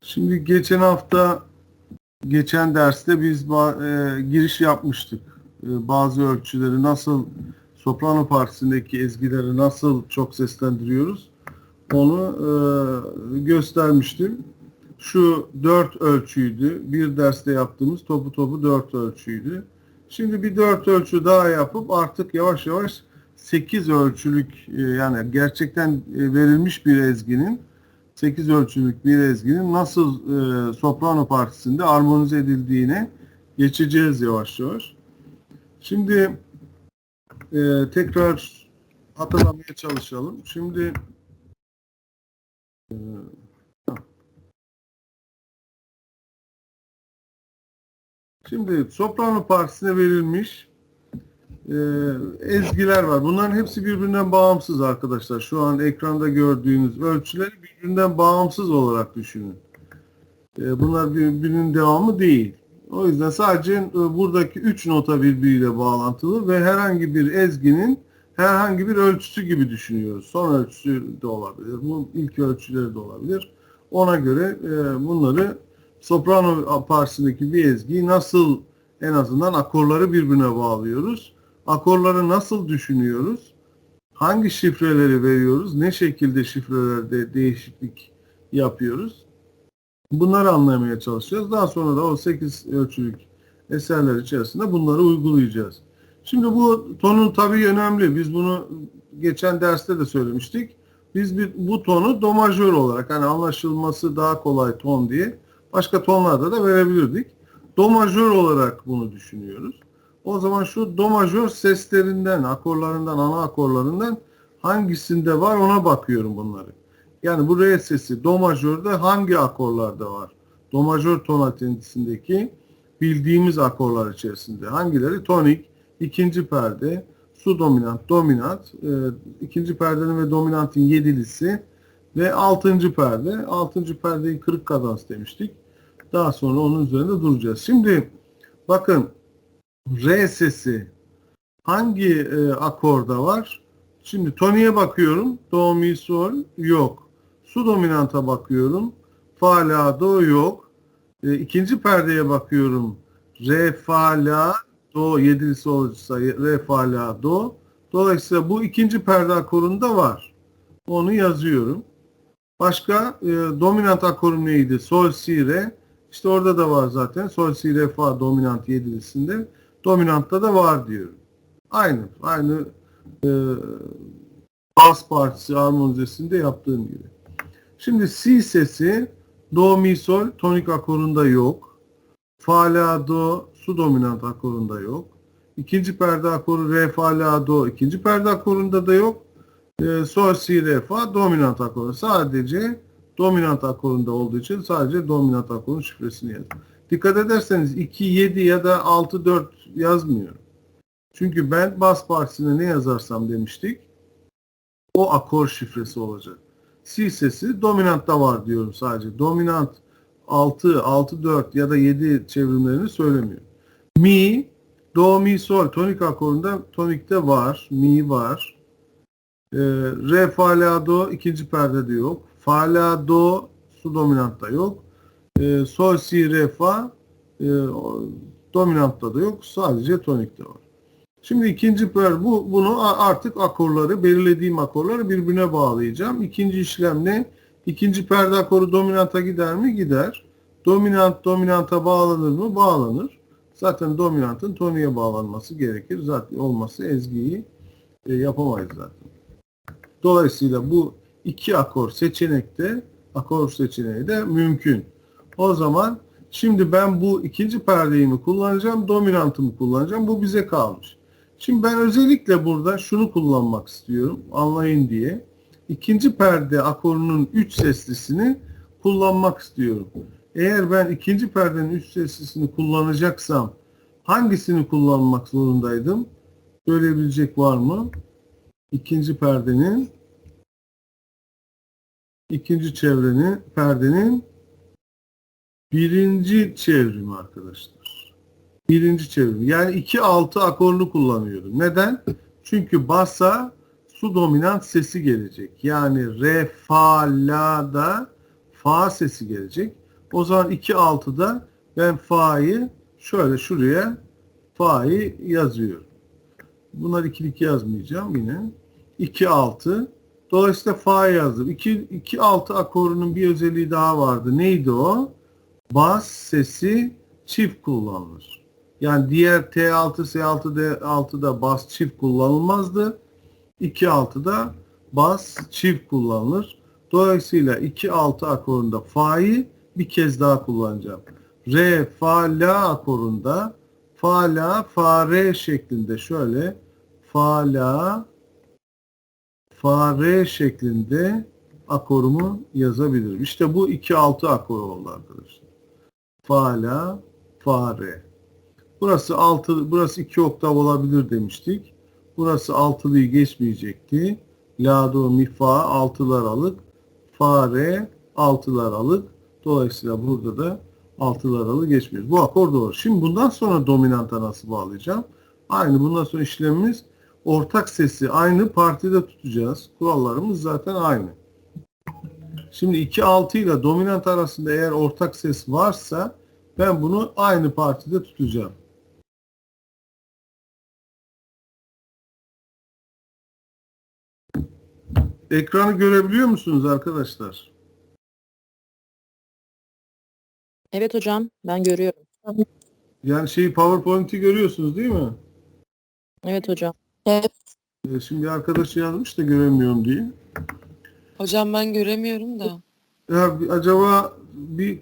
Şimdi geçen derste biz giriş yapmıştık. Bazı ölçüleri nasıl, soprano partisindeki ezgileri nasıl çok seslendiriyoruz onu göstermiştim. Şu 4 ölçüydü. Bir derste yaptığımız topu 4 ölçüydü. Şimdi bir 4 ölçü daha yapıp artık yavaş yavaş 8 ölçülük yani gerçekten verilmiş bir ezginin 8 ölçülük bir ezginin nasıl soprano partisinde armonize edildiğine geçeceğiz yavaş yavaş. Şimdi tekrar hatırlamaya çalışalım. Şimdi soprano partisine verilmiş ezgiler var. Bunların hepsi birbirinden bağımsız arkadaşlar. Şu an ekranda gördüğünüz ölçüleri birbirinden bağımsız olarak düşünün. Bunlar birbirinin devamı değil. O yüzden sadece buradaki 3 nota birbiriyle bağlantılı ve herhangi bir ezginin herhangi bir ölçüsü gibi düşünüyoruz. Son ölçüsü de olabilir. Bu ilk ölçüleri de olabilir. Ona göre bunları soprano partisindeki bir ezgiyi nasıl en azından akorları birbirine bağlıyoruz. Akorları nasıl düşünüyoruz? Hangi şifreleri veriyoruz? Ne şekilde şifrelerde değişiklik yapıyoruz? Bunları anlamaya çalışacağız. Daha sonra da o 8 ölçülük eserler içerisinde bunları uygulayacağız. Şimdi bu tonun tabii önemli. Biz bunu geçen derste de söylemiştik. Biz bu tonu do majör olarak hani anlaşılması daha kolay ton diye başka tonlarda da verebilirdik. Do majör olarak bunu düşünüyoruz. O zaman şu do majör seslerinden, akorlarından, ana akorlarından hangisinde var ona bakıyorum bunları. Yani bu re sesi do majörde hangi akorlarda var? Do majör tonalitesindeki bildiğimiz akorlar içerisinde. Hangileri? Tonik, ikinci perde, su dominant, dominant, ikinci perdenin ve dominantın yedilisi ve altıncı perde. Altıncı perdeyi kırık kadans demiştik. Daha sonra onun üzerinde duracağız. Şimdi bakın re sesi hangi akorda var? Şimdi toniğe bakıyorum. Do, mi, sol yok. Su dominanta bakıyorum. Fa, la, do yok. İkinci perdeye bakıyorum. Re, fa, la, do yedilisi olursa re, fa, la, do. Dolayısıyla bu ikinci perde akorunda var. Onu yazıyorum. Başka dominant akorum neydi? Sol, si, re. İşte orada da var zaten. Sol, si, re, fa dominant yedilisinde. Dominantta da var diyorum. Aynı e, bas partisi armonizesinde yaptığım gibi. Şimdi si sesi do mi sol tonik akorunda yok. Fa la do su dominant akorunda yok. İkinci perde akoru re fa la do ikinci perde akorunda da yok. Sol si re fa dominant akoru. Sadece dominant akorunda olduğu için sadece dominant akorun şifresini yazın. Dikkat ederseniz 2 7 ya da 6 4 yazmıyor. Çünkü ben bas partisine ne yazarsam demiştik o akor şifresi olacak. Si sesi dominantta var diyorum sadece. Dominant 6, 6, 4 ya da 7 çevrimlerini söylemiyor. Mi, do, mi, sol tonik akorunda tonikte var. Mi var. Re, fa, la, do ikinci perdede yok. Fa, la, do su dominantta yok. Sol, si, re, fa dominantta da yok. Sadece tonikte var. Şimdi ikinci bunu artık akorları, belirlediğim akorları birbirine bağlayacağım. İkinci işlem ne? İkinci perde akoru dominanta gider mi? Gider. Dominant dominanta bağlanır mı? Bağlanır. Zaten dominantın toniğe bağlanması gerekir. Zaten olması ezgiyi yapamayız zaten. Dolayısıyla bu iki akor seçeneği de mümkün. O zaman şimdi ben bu ikinci perdeyi mi kullanacağım, dominantı mı kullanacağım? Bu bize kalmış. Şimdi ben özellikle burada şunu kullanmak istiyorum, anlayın diye. İkinci perde akorunun 3 seslisini kullanmak istiyorum. Eğer ben ikinci perdenin 3 seslisini kullanacaksam hangisini kullanmak zorundaydım? Söyleyebilecek var mı? İkinci perdenin perdenin birinci çevrimi arkadaşlar. Birinci çevrimi. Yani 2-6 akorunu kullanıyorum. Neden? Çünkü basa su dominant sesi gelecek. Yani re, fa, la da fa sesi gelecek. O zaman 2-6'da ben fa'yı şöyle şuraya fa'yı yazıyorum. Bunlar ikilik yazmayacağım yine. 2-6. Dolayısıyla fa yazdım. 2-6 akorunun bir özelliği daha vardı. Neydi o? Bas sesi çift kullanılır. Yani diğer T6, S6, D6'da bas çift kullanılmazdı. 2-6'da bas çift kullanılır. Dolayısıyla 2-6 akorunda fa'yı bir kez daha kullanacağım. Re, fa, la akorunda fa, la, fa, re şeklinde şöyle fa, la, fa, re şeklinde akorumu yazabilirim. İşte bu 2-6 akoru oldu arkadaşlar. Fa, la, fa, re. Burası 6, burası 2 oktav olabilir demiştik. Burası 6'lıyı geçmeyecekti. La, do, mi, fa 6'lar alık. Fa, re 6'lar alık. Dolayısıyla burada da 6'lar alık geçmiyor. Bu akor doğru. Şimdi bundan sonra dominanta nasıl bağlayacağım? Aynı bundan sonra işlemimiz ortak sesi aynı partide tutacağız. Kurallarımız zaten aynı. Şimdi 2-6 ile dominant arasında eğer ortak ses varsa ben bunu aynı partide tutacağım. Ekranı görebiliyor musunuz arkadaşlar? Evet hocam, ben görüyorum. Yani PowerPoint'i görüyorsunuz değil mi? Evet hocam. Şimdi arkadaşı yazmış da göremiyorum diye. Hocam ben göremiyorum da. Ya acaba bir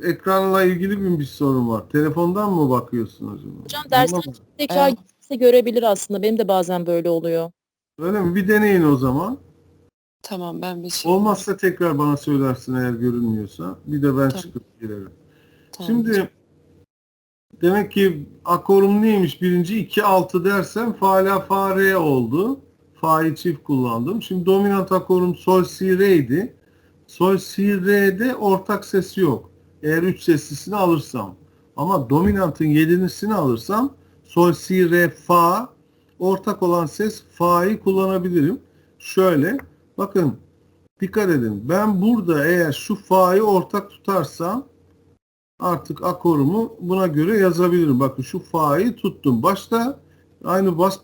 ekranla ilgili bir sorun var. Telefondan mı bakıyorsun acaba? Hocam dersten Anlamadım. tekrar Evet. gitse görebilir aslında. Benim de bazen böyle oluyor. Öyle mi? Bir deneyin o zaman. Tamam ben bir şey. Olmazsa tekrar bana söylersin eğer görünmüyorsa. Bir de ben Tamam. çıkıp girerim. Tamam. Şimdi demek ki akorum neymiş? Birinci 2-6 dersem fa, la, fa, re oldu. Fa'yı çift kullandım. Şimdi dominant akorum sol, si, re'ydi. Sol, si, re'de ortak sesi yok. Eğer 3 seslisini alırsam. Ama dominantın 7'lisini alırsam sol, si, re, fa ortak olan ses fa'yı kullanabilirim. Şöyle bakın dikkat edin. Ben burada eğer şu fa'yı ortak tutarsam artık akorumu buna göre yazabilirim. Bakın şu fa'yı tuttum. Başta aynı bas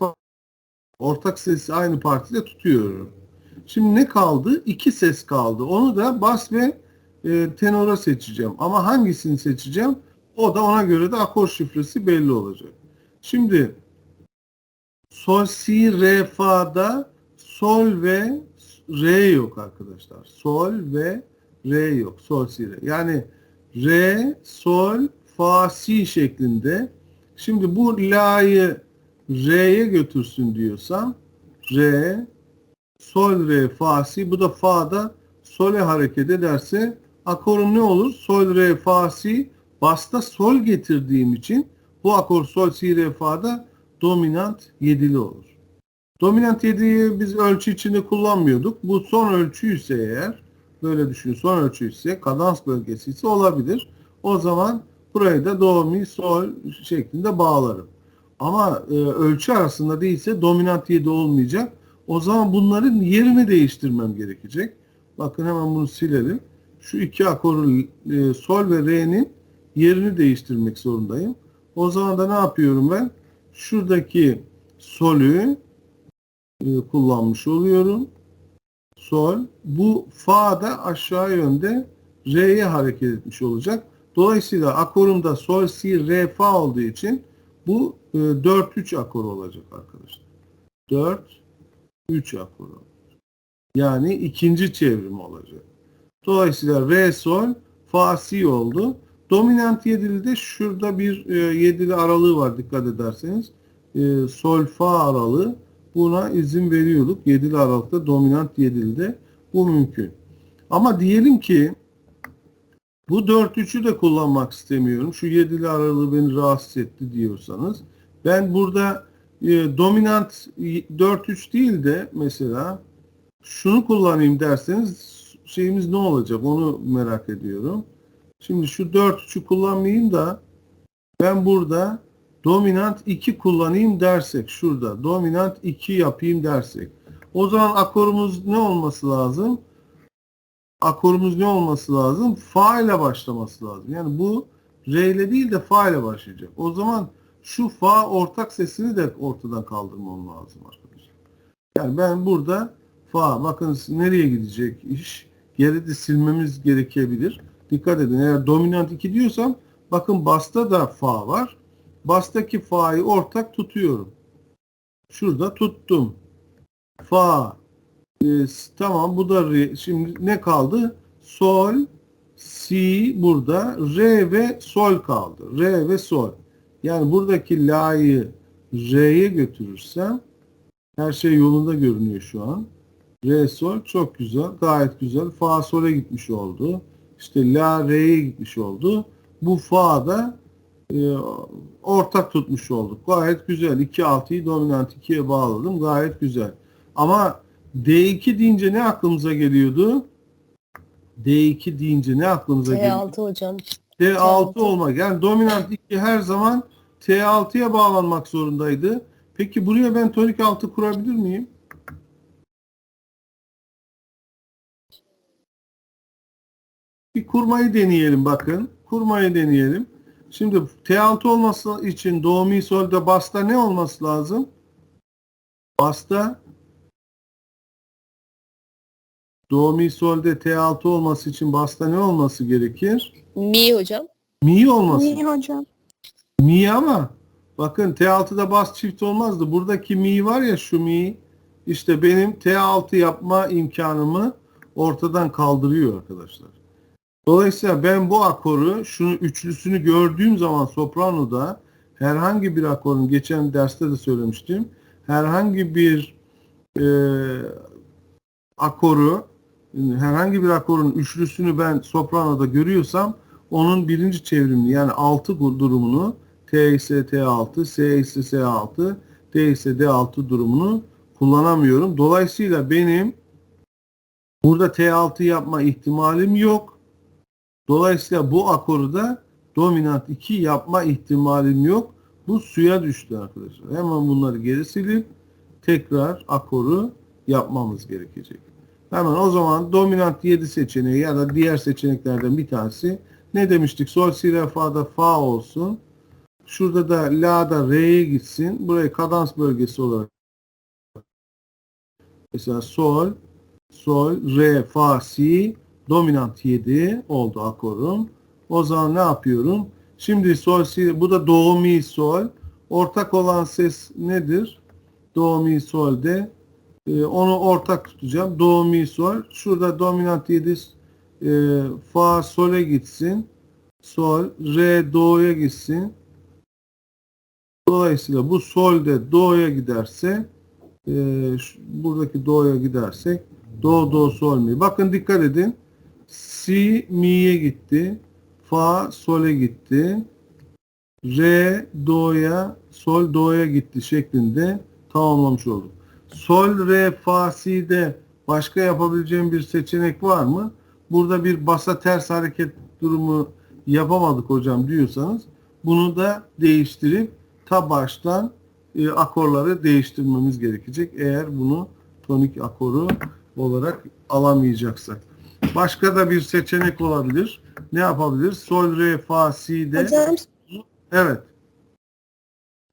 ortak sesi aynı partide tutuyorum. Şimdi ne kaldı? 2 ses kaldı. Onu da bas ve tenora seçeceğim. Ama hangisini seçeceğim? O da ona göre de akor şifresi belli olacak. Şimdi sol, si, re, fa'da sol ve re yok arkadaşlar. Sol ve re yok. Sol, si, re. Yani re, sol, fa, si şeklinde. Şimdi bu la'yı re'ye götürsün diyorsam re, sol, re, fa, si. Bu da fa'da sole hareket ederse akorum ne olur? Sol, re, fa, si. Basta sol getirdiğim için bu akor sol, si, re, fa'da dominant 7'li olur. Dominant 7'yi biz ölçü içinde kullanmıyorduk. Bu son ölçüyse eğer, böyle düşün, son ölçüyse, kadans bölgesi ise olabilir. O zaman burayı da do, mi, sol şeklinde bağlarım. Ama ölçü arasında değilse dominant 7 olmayacak. O zaman bunların yerini değiştirmem gerekecek. Bakın hemen bunu silelim. Şu iki akorun sol ve re'nin yerini değiştirmek zorundayım. O zaman da ne yapıyorum ben? Şuradaki solü kullanmış oluyorum. Sol. Bu fa da aşağı yönde re'ye hareket etmiş olacak. Dolayısıyla akorumda sol, si, re, fa olduğu için bu 4-3 akor olacak arkadaşlar. 4-3 akor olacak. Yani ikinci çevrim olacak. Dolayısıyla re, sol, fa, si oldu. Dominant 7'li de şurada bir 7'li aralığı var dikkat ederseniz. Sol, fa aralığı. Buna izin veriyorduk. 7'li aralıkta dominant 7'li bu mümkün. Ama diyelim ki bu 4-3'ü de kullanmak istemiyorum. Şu 7'li aralığı beni rahatsız etti diyorsanız ben burada dominant 4-3 değil de mesela şunu kullanayım derseniz şeyimiz ne olacak onu merak ediyorum. Şimdi şu 4-3'ü kullanmayayım da ben burada dominant 2 kullanayım dersek şurada dominant 2 yapayım dersek o zaman akorumuz ne olması lazım? akorumuz ne olması lazım? Fa ile başlaması lazım. Yani bu re ile değil de fa ile başlayacak. O zaman şu fa ortak sesini de ortadan kaldırmam lazım arkadaşlar. Yani ben burada fa, bakın nereye gidecek iş? Geride silmemiz gerekebilir. Dikkat edin, eğer dominant 2 diyorsam bakın basta da fa var. Bastaki fa'yı ortak tutuyorum. Şurada tuttum. Fa. Tamam, bu da re. Şimdi ne kaldı? Sol, si burada. Re ve sol kaldı. Re ve sol. Yani buradaki la'yı re'ye götürürsem her şey yolunda görünüyor şu an. Re sol çok güzel. Gayet güzel. Fa sol'e gitmiş oldu. İşte la re'ye gitmiş oldu. Bu fa da ortak tutmuş olduk. Gayet güzel. 2-6'yı dominant 2'ye bağladım. Gayet güzel. Ama D2 deyince ne aklımıza geliyordu? D2 deyince ne aklımıza geliyordu? T6 hocam. T6 olmak. Yani dominant 2 her zaman T6'ya bağlanmak zorundaydı. Peki buraya ben tonik 6 kurabilir miyim? Bir kurmayı deneyelim bakın. Kurmayı deneyelim. Şimdi T6 olması için do mi sol'da basta ne olması lazım? Basta do mi sol'de T6 olması için basta ne olması gerekir? Mi hocam. Mi olması. İyi hocam. Mi ama bakın T6'da bas çift olmazdı. Buradaki mi var ya, şu mi, işte benim T6 yapma imkanımı ortadan kaldırıyor arkadaşlar. Dolayısıyla ben bu akoru, şunu üçlüsünü gördüğüm zaman sopranoda herhangi bir akorun, geçen derste de söylemiştim, herhangi bir akoru, herhangi bir akorun üçlüsünü ben sopranoda görüyorsam onun birinci çevrimini, yani 6 durumunu, T ise T6, S ise S6, D ise D6 durumunu kullanamıyorum. Dolayısıyla benim burada T6 yapma ihtimalim yok. Dolayısıyla bu akoru da dominant 2 yapma ihtimalim yok. Bu suya düştü arkadaşlar. Hemen bunları geri silip tekrar akoru yapmamız gerekecek. Hemen o zaman dominant 7 seçeneği ya da diğer seçeneklerden bir tanesi ne demiştik? Sol, si, re, fa'da fa olsun. Şurada da la'da re'ye gitsin. Burayı kadans bölgesi olarak, mesela sol, re, fa, si, dominant 7 oldu akorum. O zaman ne yapıyorum? Şimdi sol, si, bu da do, mi, sol. Ortak olan ses nedir? Do, mi, sol'de onu ortak tutacağım. Do, mi, sol. Şurada dominant 7 fa, sol'e gitsin. Sol, re, do'ya gitsin. Dolayısıyla bu sol'de do'ya giderse buradaki do'ya gidersek do, do, sol, mi. Bakın dikkat edin. Si, mi'ye gitti. Fa, sol'e gitti. Re, do'ya, sol, do'ya gitti şeklinde tamamlamış olduk. Sol, re, fa, si'de başka yapabileceğim bir seçenek var mı? Burada bir basa ters hareket durumu yapamadık hocam diyorsanız bunu da değiştirip ta baştan akorları değiştirmemiz gerekecek. Eğer bunu tonik akoru olarak alamayacaksak. Başka da bir seçenek olabilir. Ne yapabiliriz? Sol, re, fa, si'de. Hocam, Evet.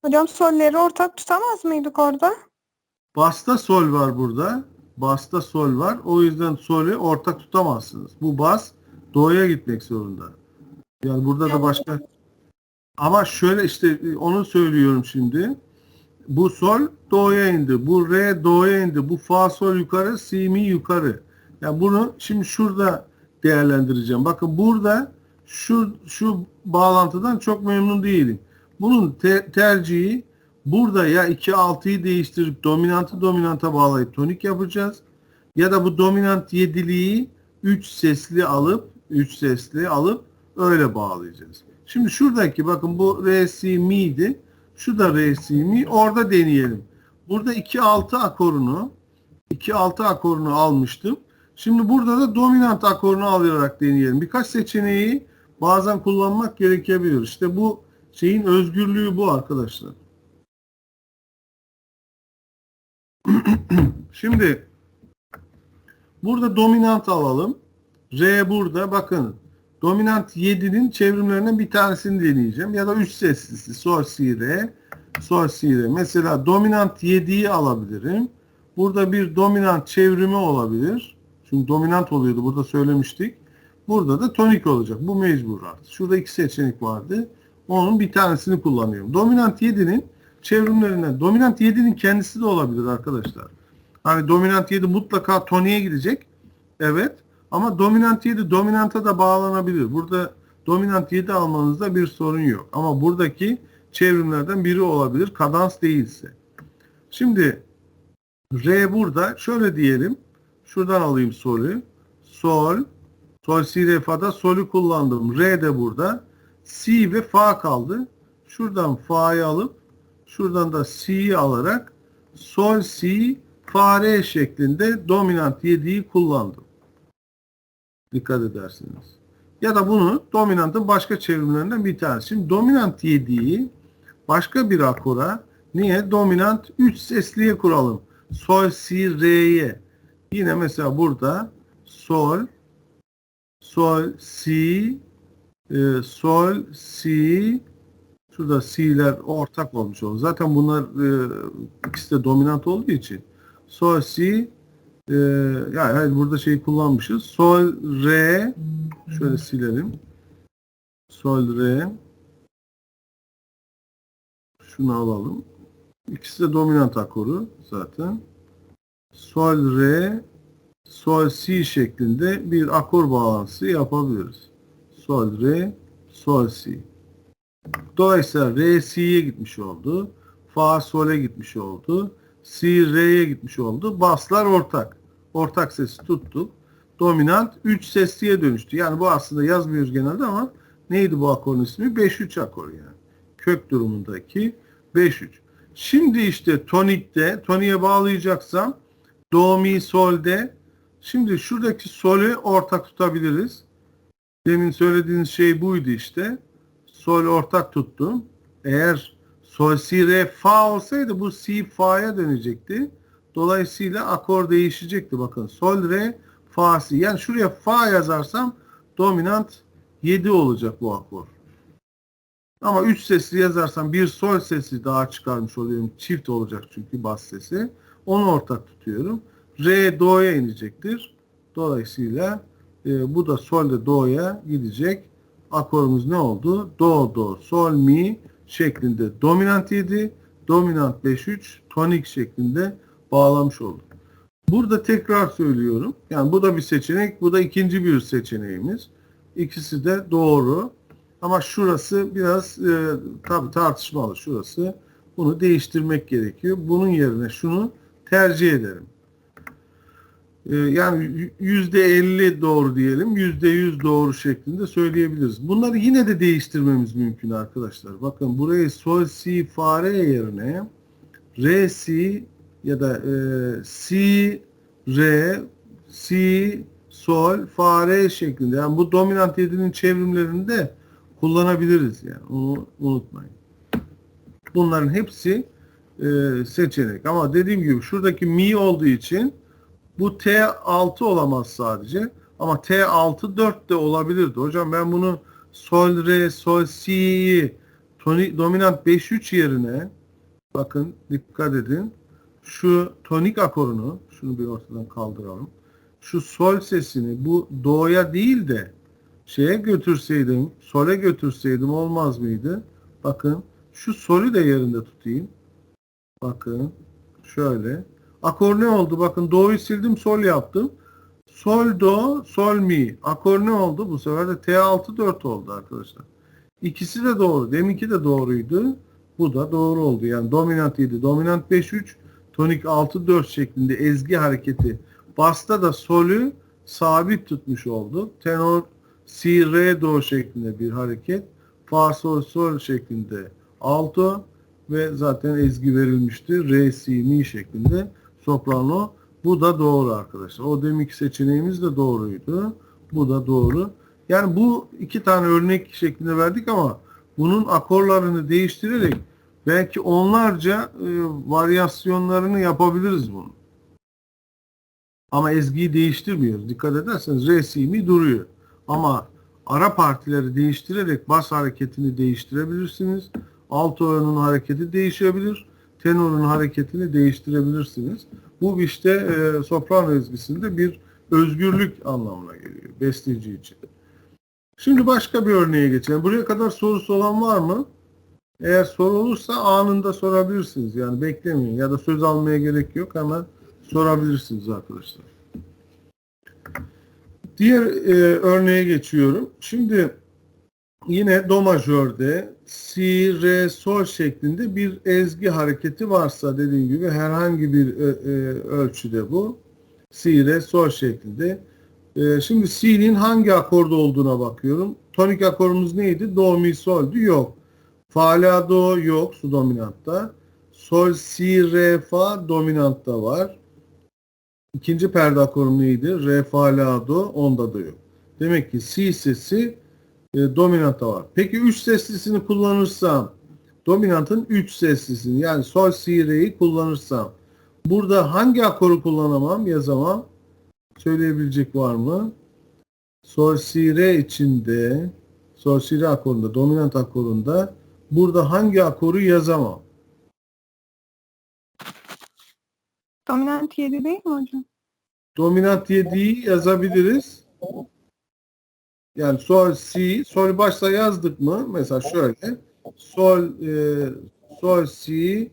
hocam solleri ortak tutamaz mıydık orada? Basta sol var burada. Basta sol var. O yüzden solü ortak tutamazsınız. Bu bas do'ya gitmek zorunda. Yani burada da başka. Ama şöyle işte onu söylüyorum şimdi. Bu sol do'ya indi. Bu re do'ya indi. Bu fa sol yukarı, si mi yukarı. Yani bunu şimdi şurada değerlendireceğim. Bakın burada şu bağlantıdan çok memnun değilim. Bunun tercihi burada ya 2-6'yı değiştirip dominantı dominanta bağlayıp tonik yapacağız. Ya da bu dominant 7'liği 3 sesli alıp öyle bağlayacağız. Şimdi şuradaki bakın bu re, si, mi'ydi. Şu da re, si, mi. Orada deneyelim. Burada 2-6 akorunu almıştım. Şimdi burada da dominant akorunu alarak deneyelim. Birkaç seçeneği bazen kullanmak gerekebilir. İşte bu şeyin özgürlüğü bu arkadaşlar. Şimdi burada dominant alalım. Re burada bakın. Dominant 7'nin çevrimlerinden bir tanesini deneyeceğim. Ya da 3 seslisi. Sol, si, re. Sol, si, re. Mesela dominant 7'yi alabilirim. Burada bir dominant çevrimi olabilir. Çünkü dominant oluyordu. Burada söylemiştik. Burada da tonik olacak. Bu mecbur artık. Şurada 2 seçenek vardı. Onun bir tanesini kullanıyorum. Dominant 7'nin çevrimlerinden. Dominant 7'nin kendisi de olabilir arkadaşlar. Hani dominant 7 mutlaka toniğe gidecek. Evet. Ama dominant 7 dominanta da bağlanabilir. Burada dominant 7 almanızda bir sorun yok. Ama buradaki çevrimlerden biri olabilir. Kadans değilse. Şimdi re burada. Şöyle diyelim. Şuradan alayım solü. Sol. Sol, si, re, fa'da solü kullandım. Re de burada. Si ve fa kaldı. Şuradan fa'yı alıp şuradan da si'yi alarak sol, si, fa, re şeklinde dominant 7'yi kullandım. Dikkat edersiniz. Ya da bunu dominantın başka çevrimlerinden bir tanesi. Şimdi dominant 7'yi başka bir akora niye? Dominant 3 sesliye kuralım. Sol, si, re'ye. Yine mesela burada sol, sol, si, sol, si, şurada si'ler ortak olmuş oldu. Zaten bunlar ikisi de dominant olduğu için. Sol, si, yani burada şeyi kullanmışız. Sol, re, şöyle silelim. Sol, re, şunu alalım. İkisi de dominant akoru zaten. Sol, re, sol, si şeklinde bir akor bağlantısı yapabiliriz. Sol, re, sol, si. Dolayısıyla re, si'ye gitmiş oldu. Fa, sol'e gitmiş oldu. Si, re'ye gitmiş oldu. Baslar ortak. Ortak sesi tuttuk. Dominant 3 sesliye dönüştü. Yani bu aslında yazmıyoruz genelde ama neydi bu akorun ismi? 5-3 akor yani. Kök durumundaki 5-3. Şimdi işte tonikte, toniğe bağlayacaksam do, mi, sol'de şimdi şuradaki sol'ü ortak tutabiliriz. Demin söylediğiniz şey buydu işte. Sol ortak tuttum. Eğer sol, si, re, fa olsaydı bu si, fa'ya dönecekti. Dolayısıyla akor değişecekti. Bakın sol, re, fa, si. Yani şuraya fa yazarsam dominant 7 olacak bu akor. Ama 3 sesli yazarsam bir sol sesi daha çıkarmış oluyorum. Çift olacak çünkü bas sesi. Onu ortak tutuyorum. Re, do'ya inecektir. Dolayısıyla bu da sol'de do'ya gidecek. Akorumuz ne oldu? Do, do, sol, mi şeklinde dominant 7, dominant 5-3, tonik şeklinde bağlamış olduk. Burada tekrar söylüyorum. Yani bu da bir seçenek, bu da ikinci bir seçeneğimiz. İkisi de doğru. Ama şurası biraz tabii tartışmalı şurası. Bunu değiştirmek gerekiyor. Bunun yerine şunu tercih ederim. Yani %50 doğru diyelim, %100 doğru şeklinde söyleyebiliriz. Bunları yine de değiştirmemiz mümkün arkadaşlar. Bakın burayı sol, si, fa, re yerine re, si ya da si, re, si, sol, fa, re şeklinde. Yani bu dominant 7'nin çevrimlerini de kullanabiliriz yani. Onu unutmayın. Bunların hepsi seçenek. Ama dediğim gibi şuradaki mi olduğu için bu T6 olamaz sadece. Ama T6 4 de olabilirdi. Hocam ben bunu sol, re, sol, si'yi dominant 5-3 yerine bakın dikkat edin. Şu tonik akorunu şunu bir ortadan kaldıralım. Şu sol sesini bu do'ya değil de şeye götürseydim, sol'e götürseydim olmaz mıydı? Bakın şu sol'ü de yerinde tutayım. Bakın şöyle. Akor ne oldu? Bakın do'yu sildim, sol yaptım. Sol, do, sol, mi. Akor ne oldu? Bu sefer de T6 4 oldu arkadaşlar. İkisi de doğru. Deminki de doğruydu. Bu da doğru oldu. Yani dominant 7, dominant 5-3, tonik 6-4 şeklinde ezgi hareketi. Basta da solü sabit tutmuş olduk. Tenor si, re, do şeklinde bir hareket. Fa, sol, sol şeklinde alto ve zaten ezgi verilmişti. Re, si, mi şeklinde soprano. Bu da doğru arkadaşlar. O deminki seçeneğimiz de doğruydu. Bu da doğru. Yani bu iki tane örnek şeklinde verdik ama bunun akorlarını değiştirerek belki onlarca varyasyonlarını yapabiliriz bunu. Ama ezgiyi değiştirmiyoruz. Dikkat ederseniz re, si, mi duruyor. Ama ara partileri değiştirerek bas hareketini değiştirebilirsiniz. Alt oranın hareketi değişebilir. Tenorun hareketini değiştirebilirsiniz. Bu işte soprano ezgisinde bir özgürlük anlamına geliyor besteci için. Şimdi başka bir örneğe geçelim. Buraya kadar sorusu olan var mı? Eğer soru olursa anında sorabilirsiniz. Yani beklemeyin ya da söz almaya gerek yok. Hemen sorabilirsiniz arkadaşlar. Diğer örneğe geçiyorum. Şimdi yine do majörde si, re, sol şeklinde bir ezgi hareketi varsa dediğim gibi herhangi bir ölçüde bu. Si, re, sol şeklinde. Şimdi si'nin hangi akorda olduğuna bakıyorum. Tonik akorumuz neydi? Do, mi, sol'du. Yok. Fa, la, do yok. Su dominantta. Sol, si, re, fa dominantta var. İkinci perde akorum neydi? Re, fa, la, do. Onda da yok. Demek ki si sesi dominantta var. Peki 3 seslisini kullanırsam dominantın 3 seslisini yani sol, si, re'yi kullanırsam burada hangi akoru kullanamam, yazamam? Söyleyebilecek var mı? Sol, si, re içinde sol, si, re akorunda, dominant akorunda burada hangi akoru yazamam? Dominant 7 değil mi hocam? Dominant 7'yi yazabiliriz. Yani sol, si, sol başta yazdık mı? Mesela şöyle. Sol, sol, si,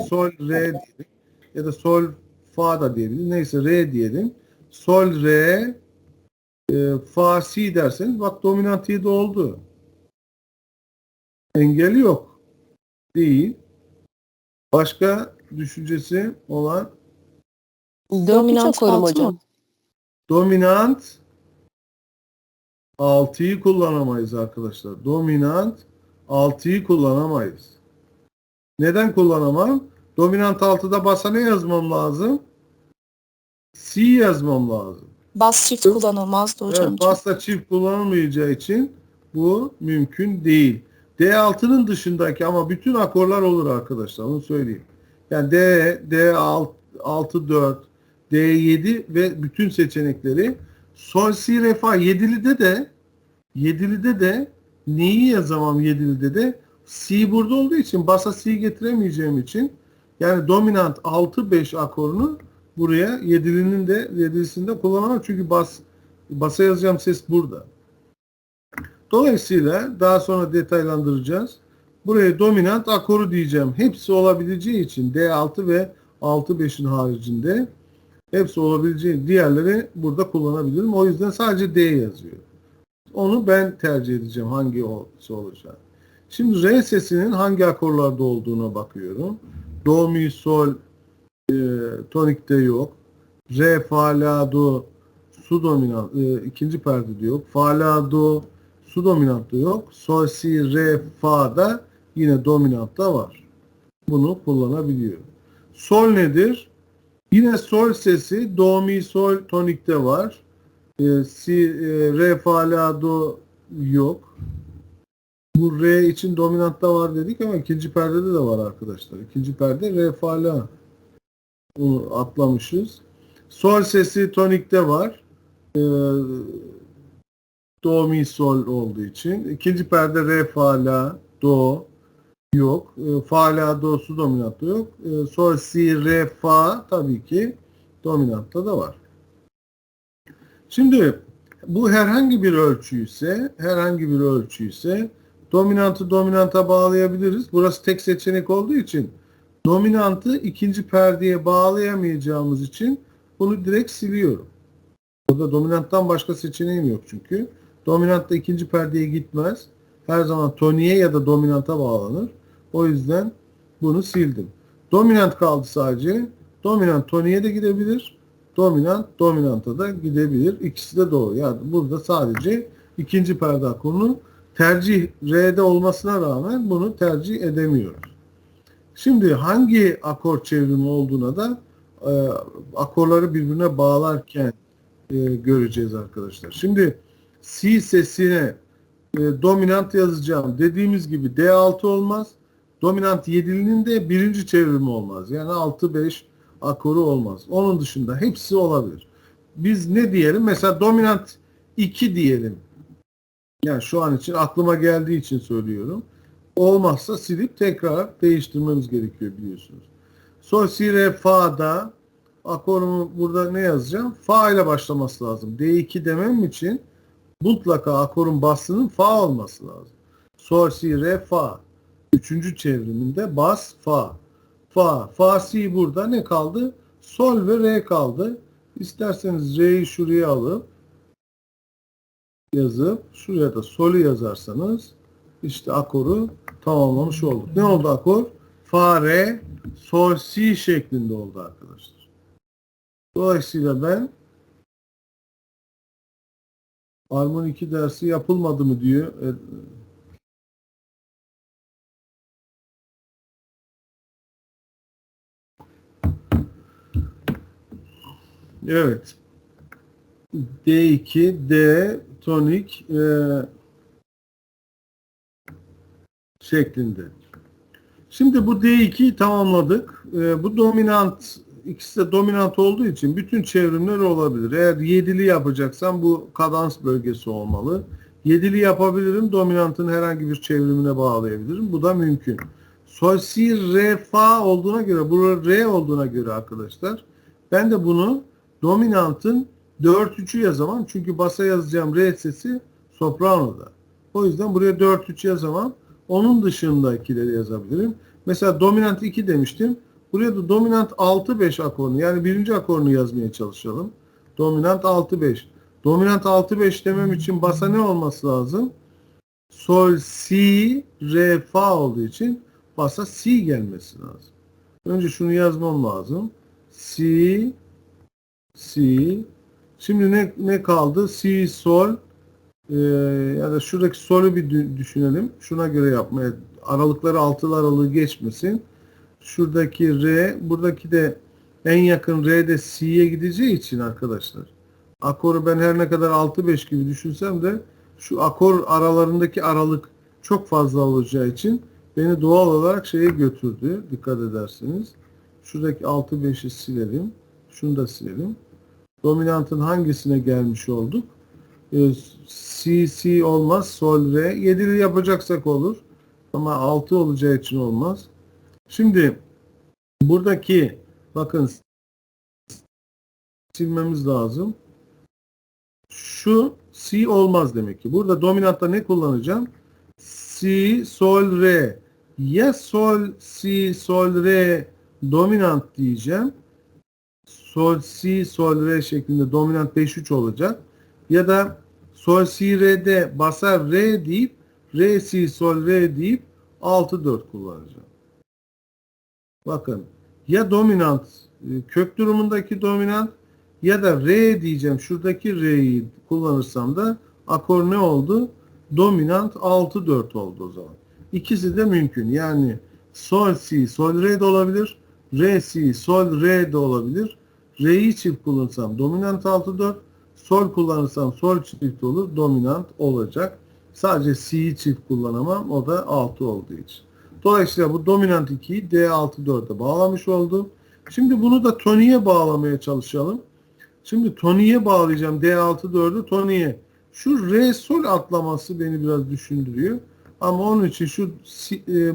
sol, re diyelim. Ya da sol, fa da diyelim. Neyse re diyelim. Sol, re, fa, si derseniz bak dominant 7 oldu. Engeli yok. Değil. Başka düşüncesi olan Dominant üç, korum altı hocam. mı? dominant 6'yı kullanamayız arkadaşlar. Dominant 6'yı kullanamayız. Neden kullanamam? Dominant 6'da basa ne yazmam lazım? Si yazmam lazım. Bas çift kullanılmazdı hocam. Evet, basta çift kullanılmayacağı için bu mümkün değil. D6'nın dışındaki ama bütün akorlar olur arkadaşlar. Onu söyleyeyim. Yani D6, 4, D7 ve bütün seçenekleri sol, si, re, fa 7'lide de neyi yazamam 7'lide de? Si burada olduğu için basa si getiremeyeceğim için yani dominant 6-5 akorunu buraya 7'lisinde kullanamam çünkü basa yazacağım ses burada. Dolayısıyla daha sonra detaylandıracağız. Buraya dominant akoru diyeceğim. Hepsi olabileceği için D6 ve 6-5'in haricinde hepsi olabileceği diğerleri burada kullanabilirim. O yüzden sadece D yazıyor. Onu ben tercih edeceğim hangi olacak. Şimdi re sesinin hangi akorlarda olduğuna bakıyorum. Do, mi, sol tonikte yok. Re, fa, la, do su dominant ikinci perdede yok. Fa, la, do su dominantta yok. Sol, si, re, fa da yine dominantta var. Bunu kullanabiliyorum. Sol nedir? Yine sol sesi do, mi, sol tonikte var. Si, re, fa, la, do yok. Bu re için dominantta var dedik ama ikinci perdede de var arkadaşlar. İkinci perde re, fa, la. Bunu atlamışız. Sol sesi tonikte var. Do, mi, sol olduğu için. İkinci perde re, fa, la, do yok. Fa, la, do, su dominantta yok. Sol, si, re, fa tabii ki dominantta da var. Şimdi bu herhangi bir ölçü ise dominantı dominanta bağlayabiliriz. Burası tek seçenek olduğu için dominantı ikinci perdeye bağlayamayacağımız için bunu direkt siliyorum. Burada dominanttan başka seçeneğim yok çünkü. Dominant da ikinci perdeye gitmez. Her zaman toniğe ya da dominanta bağlanır. O yüzden bunu sildim. Dominant kaldı sadece. Dominant toniğe de gidebilir. Dominant dominanta da gidebilir. İkisi de doğru. Yani burada sadece ikinci perde akorunu tercih R'de olmasına rağmen bunu tercih edemiyoruz. Şimdi hangi akor çevrimi olduğuna da akorları birbirine bağlarken göreceğiz arkadaşlar. Şimdi si sesine dominant yazacağım. Dediğimiz gibi D6 olmaz. Dominant 7'linin de birinci çevrimi olmaz. Yani 6-5 akoru olmaz. Onun dışında hepsi olabilir. biz ne diyelim? Mesela dominant 2 diyelim. Yani şu an için aklıma geldiği için söylüyorum. Olmazsa silip tekrar değiştirmemiz gerekiyor biliyorsunuz. Sol, si, re, fa'da akorumu burada ne yazacağım? Fa ile başlaması lazım. D2 demem için mutlaka akorun basının fa olması lazım. Sol, si, re, fa. Üçüncü çevriminde bas, fa. Fa, fa, si burada ne kaldı? Sol ve re kaldı. İsterseniz re'yi şuraya alıp yazıp şuraya da sol'ü yazarsanız işte akoru tamamlamış olduk. Ne oldu akor? Fa, re, sol, si şeklinde oldu arkadaşlar. Dolayısıyla ben armoni 2 dersi yapılmadı mı diyor. Evet. D2, D, tonik şeklinde. Şimdi bu D2'yi tamamladık. Bu dominant, ikisi de dominant olduğu için bütün çevrimler olabilir. Eğer 7'li yapacaksam bu kadans bölgesi olmalı. 7'li yapabilirim. Dominantın herhangi bir çevrimine bağlayabilirim. Bu da mümkün. Sol, si, re, fa olduğuna göre, burada re olduğuna göre arkadaşlar, ben de bunu dominantın 4-3'ü yazamam. Çünkü basa yazacağım re sesi sopranoda. O yüzden buraya 4-3 yazamam. Onun dışındakileri yazabilirim. Mesela dominant 2 demiştim. Buraya da dominant 6-5 akorunu, yani birinci akorunu yazmaya çalışalım. Dominant 6-5. Dominant 6-5 demem için basa ne olması lazım? Sol, si, re, fa olduğu için basa si gelmesi lazım. Önce şunu yazmam lazım. Si, si. Şimdi ne kaldı? Si, sol. Ya da şuradaki sol'ü bir düşünelim. Şuna göre yapmaya, aralıkları altılı aralığı geçmesin. Şuradaki re, buradaki de en yakın re de si'ye gideceği için arkadaşlar. Akoru ben her ne kadar 6-5 gibi düşünsem de şu akor aralarındaki aralık çok fazla olacağı için beni doğal olarak şeye götürdü. Dikkat ederseniz. Şuradaki 6-5'i silelim. Şunu da silelim. Dominantın hangisine gelmiş olduk? Si, si olmaz. Sol, re. 7'li yapacaksak olur. Ama 6 olacağı için olmaz. Şimdi buradaki bakın silmemiz lazım. Şu si olmaz demek ki. Burada dominantta ne kullanacağım? Si, sol, re. Ya sol, si, sol, re dominant diyeceğim. Sol, si, sol, re şeklinde dominant 5-3 olacak. Ya da sol, si, re'de basar re deyip re, si, sol, re deyip 6-4 kullanacağım. Bakın ya dominant kök durumundaki dominant ya da re diyeceğim. Şuradaki re'yi kullanırsam da akor ne oldu? Dominant 6-4 oldu o zaman. İkisi de mümkün. Yani sol, si, sol, re de olabilir. Re, si, sol, re de olabilir. Re'yi çift kullanırsam dominant 6-4. Sol kullanırsam sol çift olur. Dominant olacak. Sadece si'yi çift kullanamam. O da 6 olduğu için. Dolayısıyla bu dominant 2'yi D6-4'e bağlamış oldum. Şimdi bunu da toniğe bağlamaya çalışalım. Şimdi toniğe bağlayacağım. D6-4'ü toniğe. Şu re sol atlaması beni biraz düşündürüyor. Ama onun için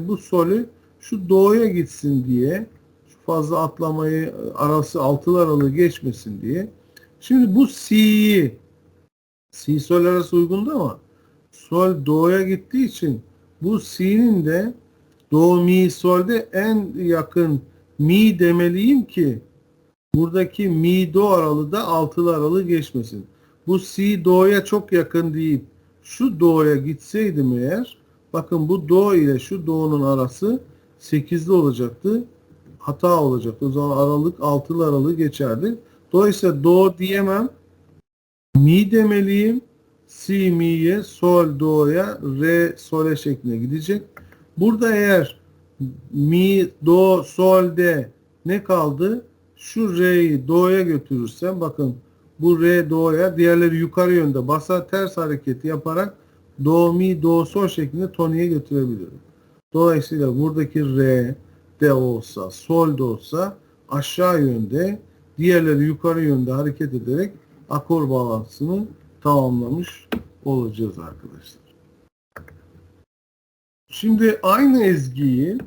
bu solü şu do'ya gitsin diye, şu fazla atlamayı arası altılı aralığı geçmesin diye. Şimdi bu si'yi, si sol arası uygundu ama sol do'ya gittiği için bu si'nin de do, mi, sol'de en yakın mi demeliyim ki buradaki mi do aralığı da altılı aralığı geçmesin. Bu si do'ya çok yakın deyip şu do'ya gitseydim eğer, bakın bu do ile şu do'nun arası 8'li olacaktı. Hata olacaktı. O zaman aralık altılı aralığı geçerdi. Dolayısıyla do diyemem. Mi demeliyim. Si mi'ye, sol do'ya, re sol'e şeklinde gidecek. Burada eğer mi, do, sol, de ne kaldı? Şu re'yi do'ya götürürsem bakın bu re do'ya, diğerleri yukarı yönde basa ters hareketi yaparak do, mi, do, sol şeklinde toniğe götürebilirim. Dolayısıyla buradaki re de olsa, sol de olsa aşağı yönde, diğerleri yukarı yönde hareket ederek akor bağlantısını tamamlamış olacağız arkadaşlar. Şimdi aynı ezgiyi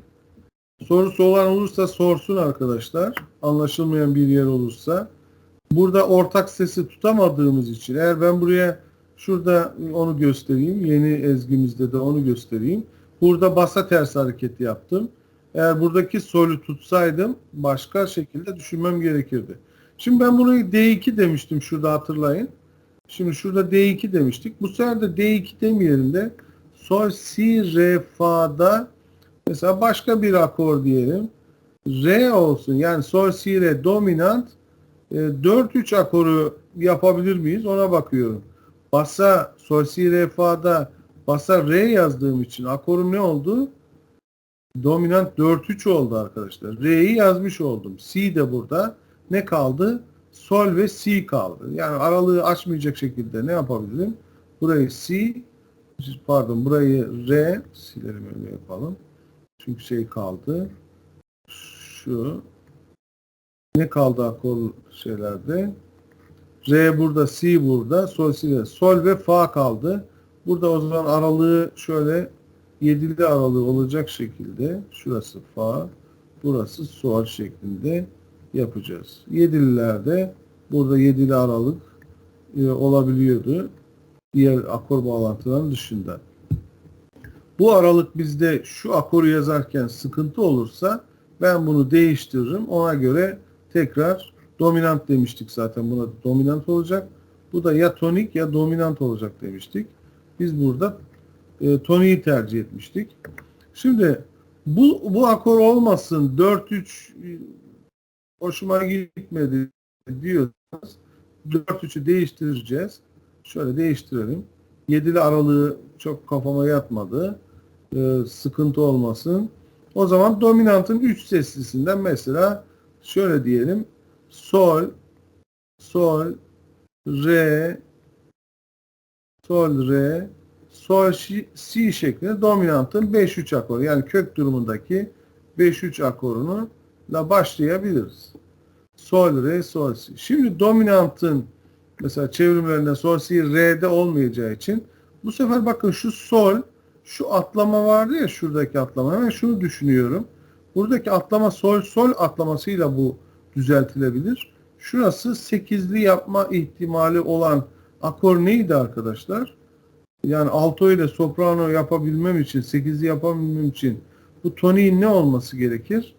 sorusu olan olursa sorsun arkadaşlar. Anlaşılmayan bir yer olursa. Burada ortak sesi tutamadığımız için eğer ben buraya şurada onu göstereyim. Yeni ezgimizde de onu göstereyim. Burada basa ters hareketi yaptım. Eğer buradaki solü tutsaydım başka şekilde düşünmem gerekirdi. Şimdi ben bunu D2 demiştim şurada hatırlayın. Şimdi şurada D2 demiştik. Bu sefer de D2 demeyelim de sol, si, re, fa'da mesela başka bir akor diyelim. Re olsun. Yani sol, si, re dominant 4-3 akoru yapabilir miyiz? Ona bakıyorum. Basa, sol, si, re, fa'da basa re yazdığım için akorum ne oldu? Dominant 4-3 oldu arkadaşlar. Re'yi yazmış oldum. Si de burada. Ne kaldı? Sol ve si kaldı. Yani aralığı açmayacak şekilde ne yapabilirim? Burayı si, pardon burayı re, silelim öyle yapalım. Çünkü şey kaldı. Şu. Ne kaldı akor şeylerde? Re burada, si burada, sol, si, re. Sol ve fa kaldı. Burada o zaman aralığı şöyle 7'li aralığı olacak şekilde şurası fa, burası sol şeklinde yapacağız. 7'lilerde burada 7'li aralık olabiliyordu. Diğer akor bağlantıların dışında. Bu aralık bizde şu akoru yazarken sıkıntı olursa ben bunu değiştiririm. Ona göre tekrar dominant demiştik zaten. Buna dominant olacak. Bu da ya tonik ya dominant olacak demiştik. Biz burada toniği tercih etmiştik. Şimdi bu akor olmasın 4-3 hoşuma gitmedi diyorsanız 4-3'ü değiştireceğiz. Şöyle değiştirelim. 7'li aralığı çok kafama yatmadı. Sıkıntı olmasın. O zaman dominantın 3 seslisinden mesela şöyle diyelim. Sol, sol, re, sol, re, sol, si şeklinde dominantın 5-3 akoru. Yani kök durumundaki 5-3 akorunu da başlayabiliriz. Sol, re, sol, si. Şimdi dominantın mesela çevrimlerinde sol, si, re'de olmayacağı için bu sefer bakın şu sol, şu atlama vardı ya şuradaki atlama. Hemen şunu düşünüyorum. Buradaki atlama sol, sol atlamasıyla bu düzeltilebilir. Şurası 8'li yapma ihtimali olan akor neydi arkadaşlar? Yani alto ile soprano yapabilmem için, 8'li yapabilmem için bu toniğin ne olması gerekir?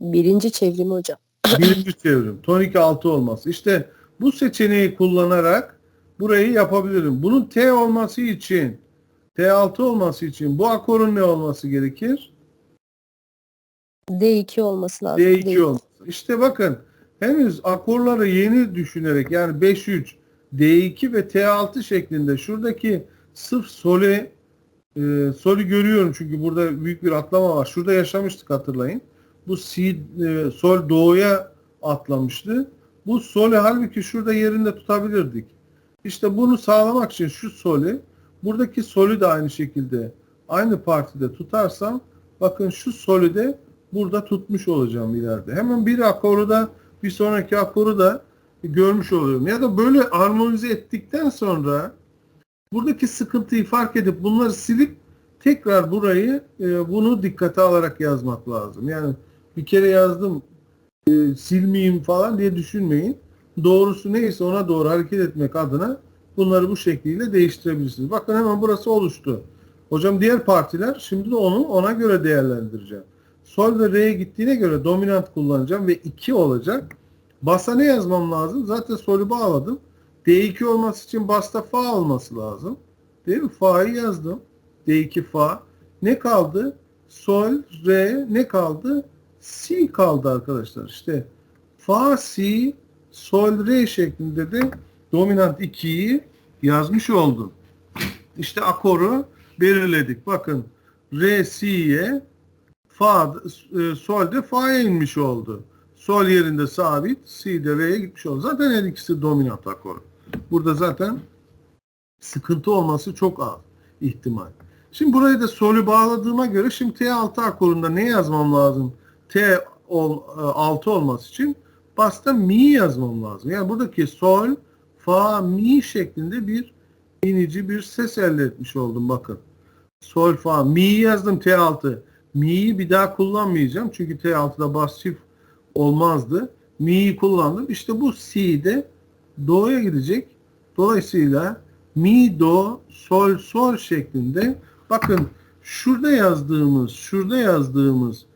Birinci çevrimi hocam. Birinci çevrim. Tonik 6 olması. İşte bu seçeneği kullanarak burayı yapabilirim. Bunun T olması için, T6 olması için bu akorun ne olması gerekir? D2 olması lazım. D2 olması. İşte bakın henüz akorları yeni düşünerek yani 5-3, D2 ve T6 şeklinde şuradaki sırf solü görüyorum çünkü burada büyük bir atlama var. Şurada yaşamıştık hatırlayın. Bu si, sol doğuya atlamıştı. Bu solü halbuki şurada yerinde tutabilirdik. İşte bunu sağlamak için şu solü, buradaki solü de aynı şekilde aynı partide tutarsam bakın şu solü de burada tutmuş olacağım ileride. Hemen bir akoru da bir sonraki akoru da görmüş oluyorum. Ya da böyle harmonize ettikten sonra buradaki sıkıntıyı fark edip bunları silip tekrar burayı bunu dikkate alarak yazmak lazım. Yani bir kere yazdım silmeyeyim falan diye düşünmeyin. Doğrusu neyse ona doğru hareket etmek adına bunları bu şekliyle değiştirebilirsiniz. Bakın hemen burası oluştu. Hocam diğer partiler şimdi de ona göre değerlendireceğim. Sol ve re'ye gittiğine göre dominant kullanacağım ve 2 olacak. Basa ne yazmam lazım? Zaten solü bağladım. D2 olması için basta fa olması lazım. Değil mi? Fa'yı yazdım. D2 fa. Ne kaldı? Sol, re, ne kaldı? Si kaldı arkadaşlar. İşte fa, si, sol, re şeklinde de dominant 2'yi yazmış oldum. İşte akoru belirledik. Bakın re, si'ye fa, sol de fa'ya inmiş oldu. Sol yerinde sabit, si de re'ye gitmiş oldu. Zaten her ikisi dominant akoru. Burada zaten sıkıntı olması çok az ihtimal. Şimdi burayı da solü bağladığıma göre şimdi T6 akorunda ne yazmam lazım? T6 olması için basta mi yazmam lazım. Yani buradaki sol fa, mi şeklinde bir inici bir ses elde etmiş oldum bakın. Sol, fa, mi'yi yazdım T6. Mi'yi bir daha kullanmayacağım. Çünkü T6'da bas çift olmazdı. Mi'yi kullandım. İşte bu si'de do'ya gidecek. Dolayısıyla mi, do, sol, sol şeklinde bakın şurada yazdığımız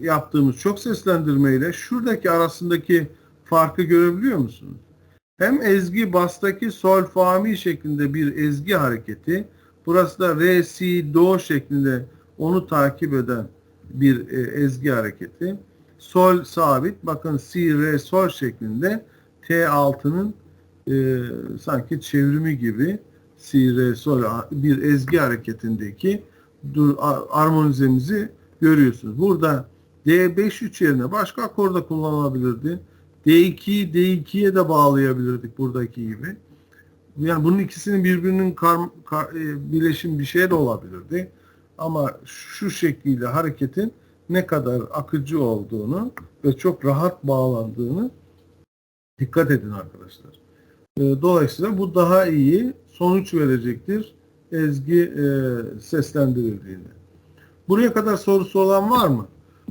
yaptığımız çok seslendirmeyle şuradaki arasındaki farkı görebiliyor musunuz? Hem ezgi bastaki sol, fa, mi şeklinde bir ezgi hareketi. Burası da re, si, do şeklinde onu takip eden bir ezgi hareketi. Sol sabit. Bakın si, re, sol şeklinde T6'nın sanki çevrimi gibi si, re, sol bir ezgi hareketindeki armonizemizi görüyorsunuz. Burada D5-3 yerine başka akor da kullanılabilirdi. D2'ye de bağlayabilirdik buradaki gibi. Yani bunun ikisinin birbirinin birleşim bir şey de olabilirdi. Ama şu şekliyle hareketin ne kadar akıcı olduğunu ve çok rahat bağlandığını dikkat edin arkadaşlar. Dolayısıyla bu daha iyi sonuç verecektir ezgi seslendirildiğinde. Buraya kadar sorusu olan var mı?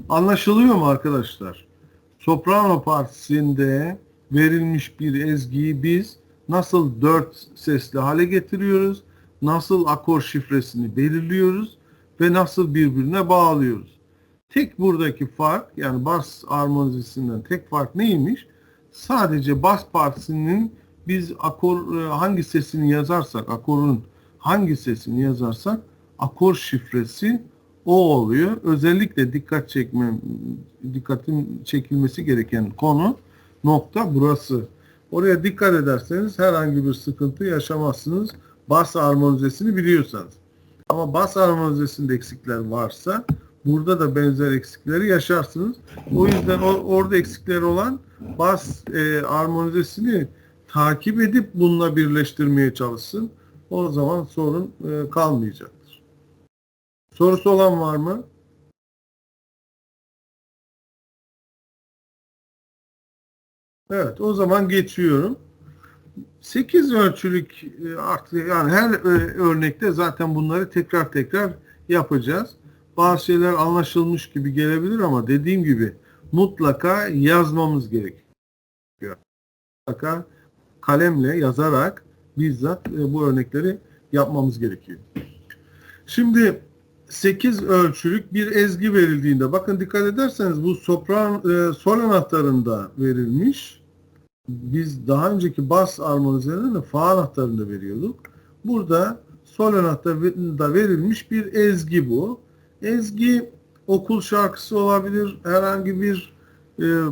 Anlaşılıyor mu arkadaşlar? Soprano partisinde verilmiş bir ezgiyi biz nasıl 4 sesli hale getiriyoruz, nasıl akor şifresini belirliyoruz ve nasıl birbirine bağlıyoruz. Tek buradaki fark, yani bas armonizesinden tek fark neymiş? Sadece bas partisinin biz akor hangi sesini yazarsak, akorun hangi sesini yazarsak akor şifresi o oluyor. Özellikle dikkatin çekilmesi gereken konu nokta burası. Oraya dikkat ederseniz herhangi bir sıkıntı yaşamazsınız. Bas armonizesini biliyorsanız. Ama bas armonizesinde eksikler varsa burada da benzer eksikleri yaşarsınız. O yüzden orada eksikleri olan bas armonizesini takip edip bununla birleştirmeye çalışsın. O zaman sorun kalmayacaktır. Sorusu olan var mı? Evet, o zaman geçiyorum. 8 ölçülük artık yani her örnekte zaten bunları tekrar yapacağız. Bazı şeyler anlaşılmış gibi gelebilir ama dediğim gibi mutlaka yazmamız gerekiyor. Mutlaka kalemle yazarak bizzat bu örnekleri yapmamız gerekiyor. Şimdi 8 ölçülük bir ezgi verildiğinde bakın dikkat ederseniz bu sol anahtarında verilmiş. Biz daha önceki bas armonizelerini fa anahtarında veriyorduk. Burada sol anahtarında verilmiş bir ezgi bu. Ezgi okul şarkısı olabilir, herhangi bir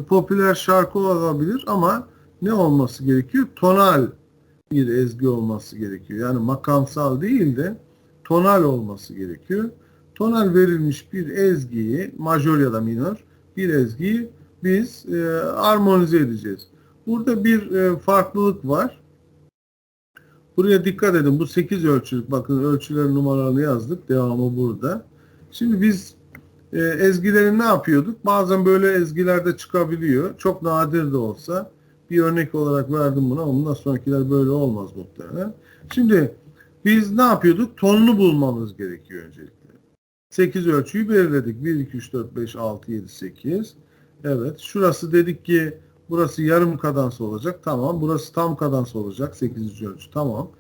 popüler şarkı olabilir ama ne olması gerekiyor? Tonal bir ezgi olması gerekiyor. Yani makamsal değil de tonal olması gerekiyor. Tonal verilmiş bir ezgiyi, majör ya da minör bir ezgiyi biz armonize edeceğiz. Burada bir farklılık var. Buraya dikkat edin. Bu 8 ölçülük. Bakın ölçülerin numaralarını yazdık. Devamı burada. Şimdi biz ezgileri ne yapıyorduk? Bazen böyle ezgilerde çıkabiliyor. Çok nadir de olsa. Bir örnek olarak verdim bunu ama bundan sonrakiler böyle olmaz muhtemelen. Şimdi biz ne yapıyorduk? Tonunu bulmamız gerekiyor öncelikle. 8 ölçüyü belirledik. 1, 2, 3, 4, 5, 6, 7, 8. Evet. Şurası dedik ki burası yarım kadans olacak. Tamam. Burası tam kadans olacak. 8. ölçü. Tamam.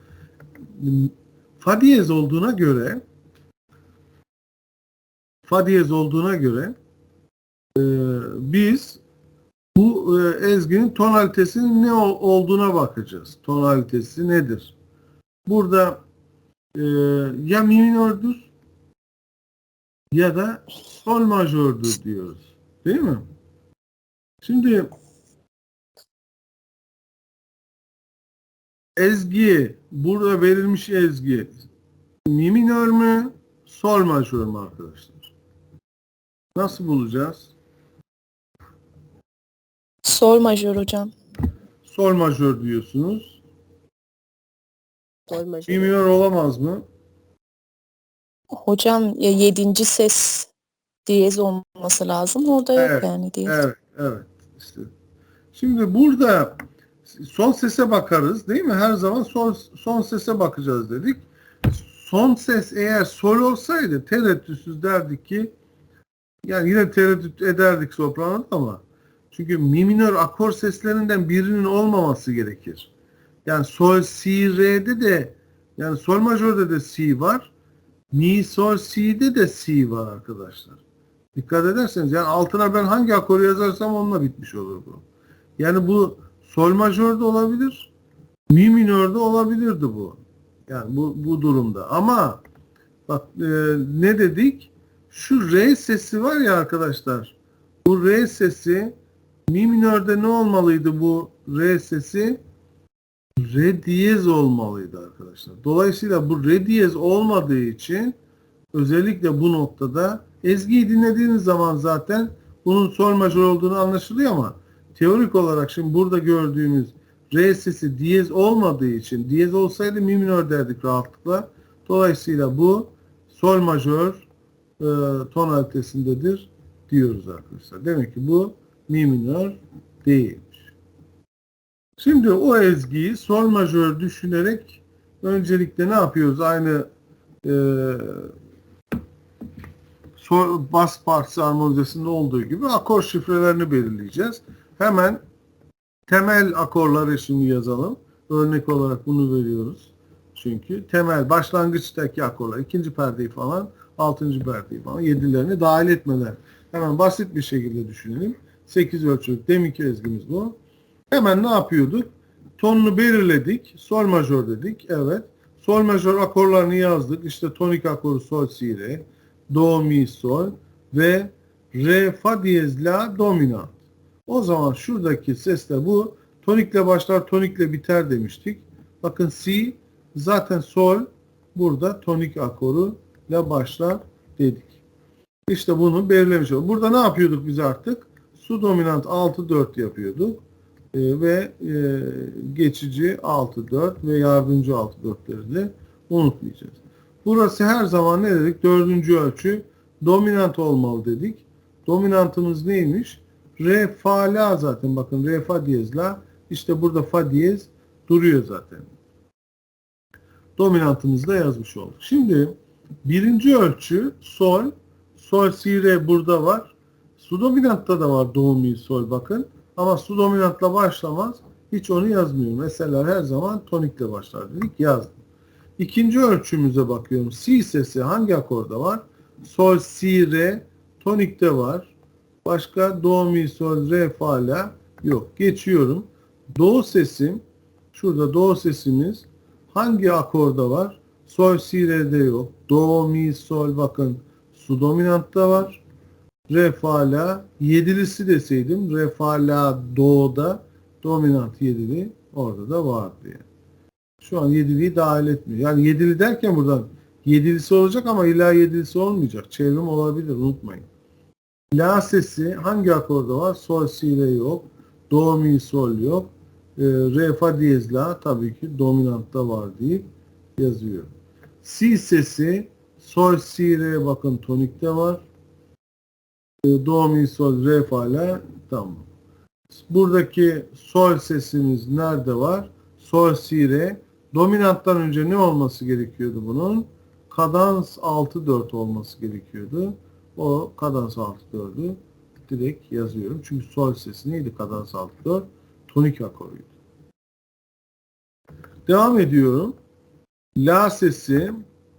Fa diyez olduğuna göre biz bu ezginin tonalitesinin ne olduğuna bakacağız. Tonalitesi nedir? Burada ya mi minördür ya da sol majördür diyoruz. Değil mi? Şimdi ezgi, burada verilmiş ezgi mi minör mü, sol majör mü arkadaşlar? Nasıl bulacağız? Sol majör hocam. Sol majör diyorsunuz. Sol majör. Mi minör olamaz mı? Hocam ya 7. ses diyez olması lazım. Orada yok Evet, yani diyez. Evet. İşte. Şimdi burada son sese bakarız değil mi? Her zaman son sese bakacağız dedik. Son ses eğer sol olsaydı tereddütsüz derdik ki, yani yine tereddüt ederdik sopranoda ama çünkü mi minör akor seslerinden birinin olmaması gerekir. Yani sol, si, re'de de, yani sol majörde de si var. Mi, sol, si'de de si var arkadaşlar. Dikkat ederseniz yani altına ben hangi akoru yazarsam onunla bitmiş olur bu. Yani bu sol majörde olabilir, mi minörde olabilirdi bu. Yani bu durumda. Ama bak ne dedik? Şu re sesi var ya arkadaşlar. Bu re sesi mi minörde ne olmalıydı bu re sesi? Re diyez olmalıydı arkadaşlar. Dolayısıyla bu re diyez olmadığı için özellikle bu noktada ezgiyi dinlediğiniz zaman zaten bunun sol majör olduğunu anlaşılıyor ama teorik olarak şimdi burada gördüğümüz re sesi diyez olmadığı için, diyez olsaydı mi minör derdik rahatlıkla. Dolayısıyla bu sol majör tonalitesindedir diyoruz arkadaşlar. Demek ki bu mi minör değilmiş. Şimdi o ezgiyi sol majör düşünerek öncelikle ne yapıyoruz? Aynı bas partisi armonizasında olduğu gibi akor şifrelerini belirleyeceğiz. Hemen temel akorları şimdi yazalım. Örnek olarak bunu veriyoruz. Çünkü temel başlangıçtaki akorlar, ikinci perdeyi falan, altıncı perdeyi falan, yedilerini dahil etmeden hemen basit bir şekilde düşünelim. 8 ölçülük deminki ezgimiz bu. Hemen ne yapıyorduk? Tonunu belirledik. Sol majör dedik. Evet. Sol majör akorlarını yazdık. İşte tonik akoru sol, si, re, do, mi, sol ve re, fa diyez, la dominant. O zaman şuradaki sesle bu tonikle başlar, tonikle biter demiştik. Bakın si zaten sol, burada tonik akoru ile başlar dedik. İşte bunu belirlemiş olduk. Burada ne yapıyorduk biz artık? Su dominant 6-4 yapıyorduk. Ve geçici 6-4 ve yardımcı 6-4'leri de unutmayacağız. Burası her zaman ne dedik? Dördüncü ölçü dominant olmalı dedik. Dominantımız neymiş? Re, fa, la zaten. Bakın re, fa diyez, la. İşte burada fa diyez duruyor zaten. Dominantımızı da yazmış olduk. Şimdi birinci ölçü sol. Sol, si, re burada var. Su dominantta da var do, mi, sol bakın. Ama su dominantla başlamaz. Hiç onu yazmıyorum. Mesela her zaman tonikle başlar dedik. Yazdım. İkinci ölçümüze bakıyorum. Si sesi hangi akorda var? Sol, si, re tonikte var. Başka do, mi, sol, re, fa, la yok. Geçiyorum. Do sesim, şurada do sesimiz hangi akorda var? Sol, si, re'de yok. Do, mi, sol bakın su dominantta var. Re, fa, la yedilisi deseydim re, fa, la, do'da dominant yedili orada da var diye. Şu an yediliyi dahil etmiyor. Yani yedili derken buradan yedilisi olacak ama illa yedilisi olmayacak. Çevrim olabilir unutmayın. La sesi hangi akorda var? Sol, si, re yok. Do, mi, sol yok. Re, fa diyez, la tabii ki dominantta var deyip yazıyorum. Si sesi sol, si, re bakın tonikte var. Do, mi, sol, re, fa, la tamam. Buradaki sol sesimiz nerede var? Sol, si, re. Dominanttan önce ne olması gerekiyordu bunun? Kadans 6-4 olması gerekiyordu. O kadans 6-4'ü direkt yazıyorum. Çünkü sol sesi neydi kadans 6-4? Tonik akoruydu. Devam ediyorum. La sesi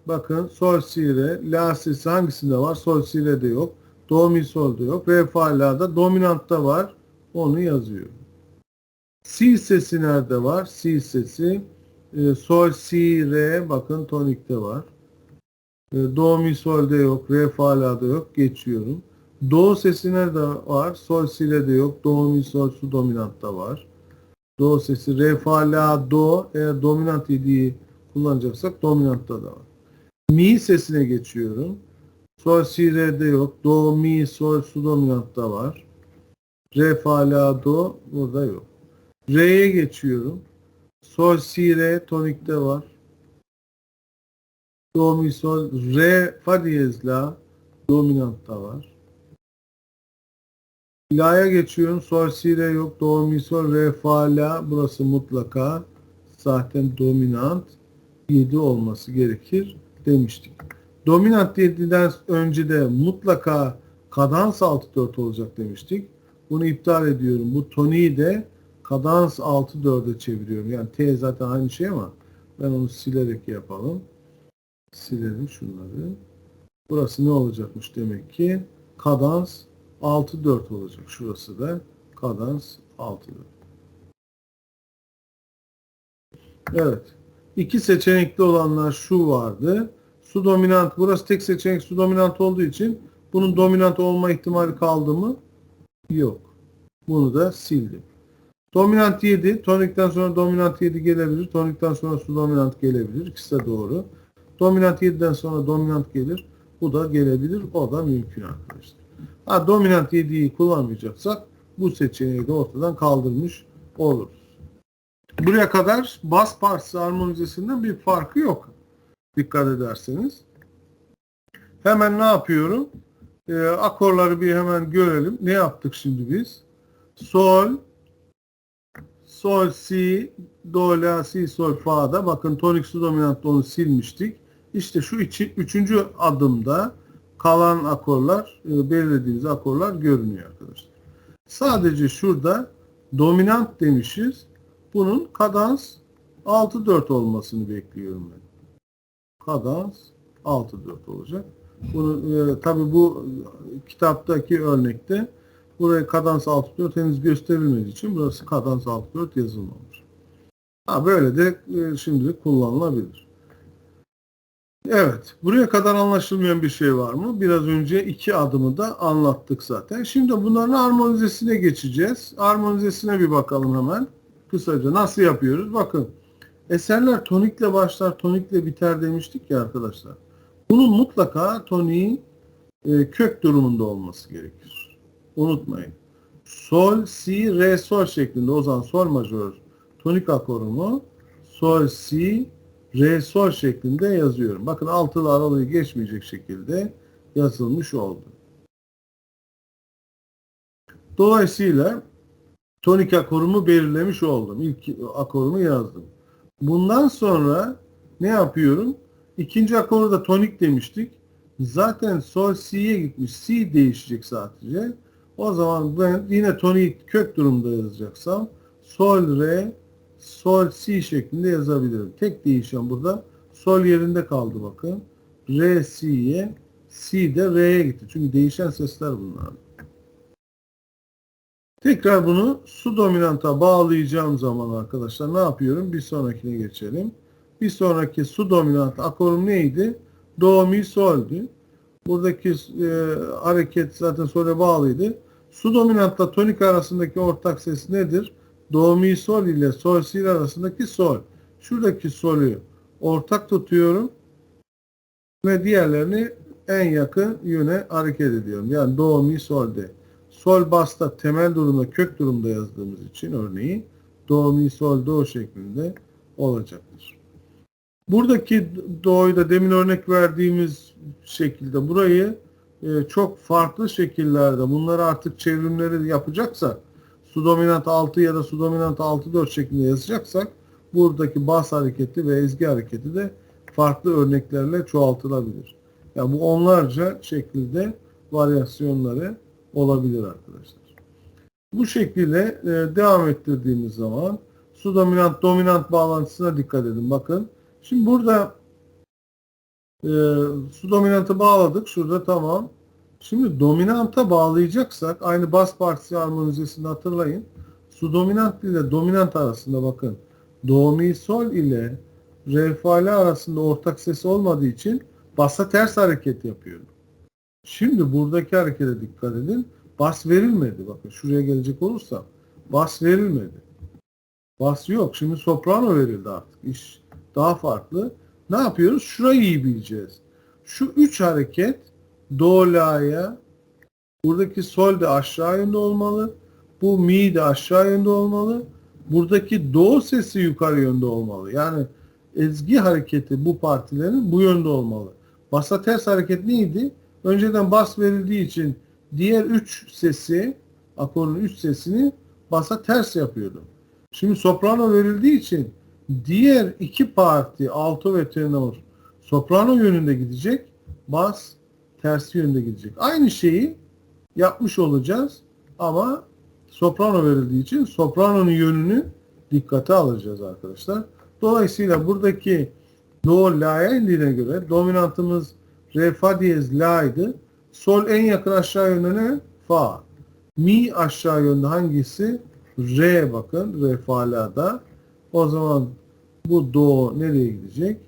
bakın sol, si, re. La sesi hangisinde var? Sol, si, re'de yok. Do, mi, sol'da yok. Re, fa, la'da dominantta var. Onu yazıyorum. Si sesi nerede var? Si sesi sol, si, re bakın tonikte var. Do, mi, sol'de yok. Re, fa, la'da yok. Geçiyorum. Do sesi nerede var? Sol, si, re'de yok. Do, mi, sol, su dominantta var. Do sesi re, fa, la, do. Eğer dominant yediği kullanacaksak dominantta da var. Mi sesine geçiyorum. Sol, si, re'de yok. Do, mi, sol, su dominantta var. Re, fa, la, do burada yok. Re'ye geçiyorum. Sol, si, re tonikte var. Do, mi, sol, re, fa diyez, la dominantta var. La'ya geçiyorum. Sol, si, re yok. Do, mi, sol, re, fa, la. Burası mutlaka zaten dominant 7 olması gerekir demiştik. Dominant 7'den önce de mutlaka kadans 6-4 olacak demiştik. Bunu iptal ediyorum. Bu toniği de kadans 6-4'e çeviriyorum. Yani T zaten aynı şey ama ben onu silerek yapalım. Silelim şunları. Burası ne olacakmış demek ki? Kadans 6-4 olacak. Şurası da kadans 6-4. Evet. İki seçenekli olanlar şu vardı. Su dominant. Burası tek seçenek su dominant olduğu için bunun dominant olma ihtimali kaldı mı? Yok. Bunu da sildim. Dominant 7. Tonikten sonra dominant 7 gelebilir. Tonikten sonra su dominant gelebilir. İkisi de doğru. Dominant 7'den sonra dominant gelir. Bu da gelebilir. O da mümkün arkadaşlar. Dominant 7'yi kullanmayacaksak bu seçeneği de ortadan kaldırmış oluruz. Buraya kadar bas partisi harmonizesinden bir farkı yok. Dikkat ederseniz. Hemen ne yapıyorum? Akorları bir hemen görelim. Ne yaptık şimdi biz? Sol, sol, si, do, la, si, sol, fa'da. Bakın tonik su dominantta onu silmiştik. İşte şu üçüncü adımda kalan akorlar, belirlediğimiz akorlar görünüyor arkadaşlar. Sadece şurada dominant demişiz. Bunun kadans 6-4 olmasını bekliyorum ben. Kadans 6-4 olacak. Bunu tabi bu kitaptaki örnekte buraya kadans 6-4 henüz gösterilmediği için burası kadans 6-4 yazılmamış. Böyle de şimdilik kullanılabilir. Evet. Buraya kadar anlaşılmayan bir şey var mı? Biraz önce iki adımı da anlattık zaten. Şimdi bunların harmonizesine geçeceğiz. Harmonizesine bir bakalım hemen. Kısaca nasıl yapıyoruz? Bakın. Eserler tonikle başlar, tonikle biter demiştik ya arkadaşlar. Bunun mutlaka toniğin kök durumunda olması gerekir. Unutmayın. Sol, si, re, sol şeklinde o zaman sol majör tonik akorumu sol, si, re, sol şeklinde yazıyorum. Bakın altılı aralığı geçmeyecek şekilde yazılmış oldu. Dolayısıyla tonik akorumu belirlemiş oldum. İlk akorumu yazdım. Bundan sonra ne yapıyorum? İkinci akoru da tonik demiştik. Zaten sol si'ye gitmiş. Si değişecek sadece. O zaman ben yine tonik kök durumda yazacaksam sol re sol si şeklinde yazabilirim. Tek değişen burada sol yerinde kaldı bakın. Re si'ye, si de re'ye gitti. Çünkü değişen sesler bunlar. Tekrar bunu su dominanta bağlayacağım zaman arkadaşlar ne yapıyorum? Bir sonrakine geçelim. Bir sonraki su dominant akorum neydi? Do, mi, sol'dü. Buradaki hareket zaten sol'e bağlıydı. Su dominantla tonik arasındaki ortak ses nedir? Do, mi, sol ile sol, si arasındaki sol. Şuradaki sol'ü ortak tutuyorum ve diğerlerini en yakın yöne hareket ediyorum. Yani do, mi, sol'de. Sol basta temel durumda, kök durumda yazdığımız için örneği do, mi, sol, do şeklinde olacaktır. Buradaki do'yu da demin örnek verdiğimiz şekilde burayı çok farklı şekillerde bunları artık çevrimleri yapacaksak su dominant 6 ya da su dominant 6-4 şeklinde yazacaksak buradaki bas hareketi ve ezgi hareketi de farklı örneklerle çoğaltılabilir. Yani bu onlarca şekilde varyasyonları olabilir arkadaşlar. Bu şekilde devam ettirdiğimiz zaman su dominant dominant bağlantısına dikkat edin. Bakın. Şimdi burada su dominantı bağladık. Şurada tamam. Şimdi dominanta bağlayacaksak aynı bas partisi harmonizesini hatırlayın. Su dominant ile dominant arasında bakın. Do, mi, sol ile re, fa, la arasında ortak ses olmadığı için basa ters hareket yapıyorum. Şimdi buradaki harekete dikkat edin. Bas verilmedi. Bakın şuraya gelecek olursam bas verilmedi. Bas yok. Şimdi soprano verildi artık. İş daha farklı. Ne yapıyoruz? Şurayı iyi bileceğiz. Şu üç hareket do, la'ya buradaki sol de aşağı yönde olmalı. Bu mi de aşağı yönde olmalı. Buradaki do sesi yukarı yönde olmalı. Yani ezgi hareketi bu partilerin bu yönde olmalı. Basa ters hareket neydi? Önceden bas verildiği için diğer üç sesi akorun üst sesini basa ters yapıyordum. Şimdi soprano verildiği için diğer iki parti alto ve tenor soprano yönünde gidecek, bas tersi yönde gidecek. Aynı şeyi yapmış olacağız ama soprano verildiği için sopranonun yönünü dikkate alacağız arkadaşlar. Dolayısıyla buradaki do la'ya indiğine göre dominantımız re fa diyez la'ydı. Sol en yakın aşağı yönde ne? Fa. Mi aşağı yönde hangisi? Re, bakın re fa la'da. O zaman bu do nereye gidecek?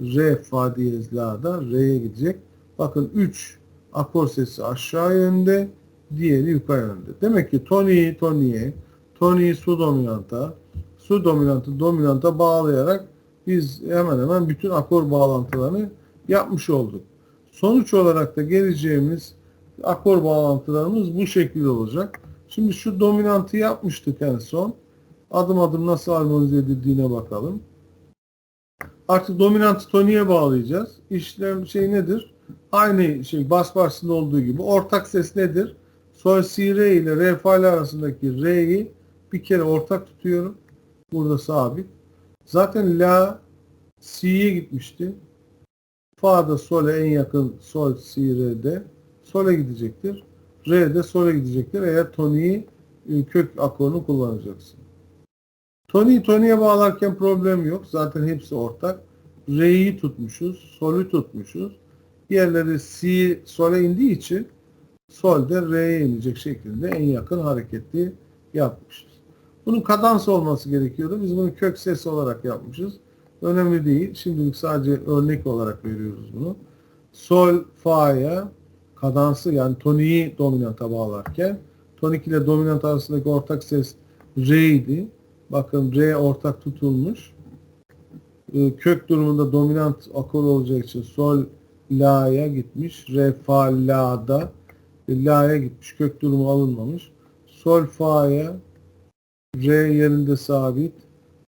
Re fa diyez la'da re'ye gidecek. Bakın 3 akor sesi aşağı yönde, diğeri yukarı yönde. Demek ki toni'yi toni'ye, toni'yi su dominanta, su dominantı dominanta bağlayarak biz hemen hemen bütün akor bağlantılarını yapmış olduk. Sonuç olarak da geleceğimiz akor bağlantılarımız bu şekilde olacak. Şimdi şu dominantı yapmıştık en son. Adım adım nasıl harmonize edildiğine bakalım. Artık dominantı toniğe bağlayacağız. İşlem şey nedir? Aynı şey bas parçasında olduğu gibi. Ortak ses nedir? Sol si re ile re fa la arasındaki re'yi bir kere ortak tutuyorum. Burada sabit. Zaten la si'ye gitmişti. Fa da sol'e en yakın sol si re'de. Sol'e gidecektir. Re de sol'e gidecektir. Eğer toniği kök akorunu kullanacaksın. Toniği toniğe bağlarken problem yok. Zaten hepsi ortak. Re'yi tutmuşuz. Sol'ü tutmuşuz. Diğerleri si sol'e indiği için sol de re'ye inecek şeklinde en yakın hareketi yapmışız. Bunun kadans olması gerekiyordu. Biz bunu kök ses olarak yapmışız. Önemli değil. Şimdilik sadece örnek olarak veriyoruz bunu. Sol, fa'ya kadansı yani toniği dominanta bağlarken tonik ile dominant arasındaki ortak ses re'ydi. Bakın re ortak tutulmuş. Kök durumunda dominant akor olacağı için sol la'ya gitmiş. Re fa la'da la'ya gitmiş. Kök durumu alınmamış. Sol fa'ya re yerinde sabit.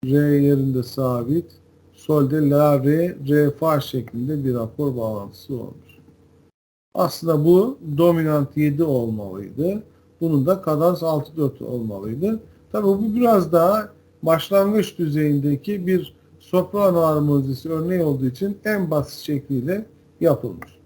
Re yerinde sabit. Sol'de la re re fa şeklinde bir akor bağlantısı olmuş. Aslında bu dominant 7 olmalıydı. Bunun da kadans 6-4 olmalıydı. Tabii bu biraz daha başlangıç düzeyindeki bir soprano harmonisi örneği olduğu için en basit şekliyle yapılmış.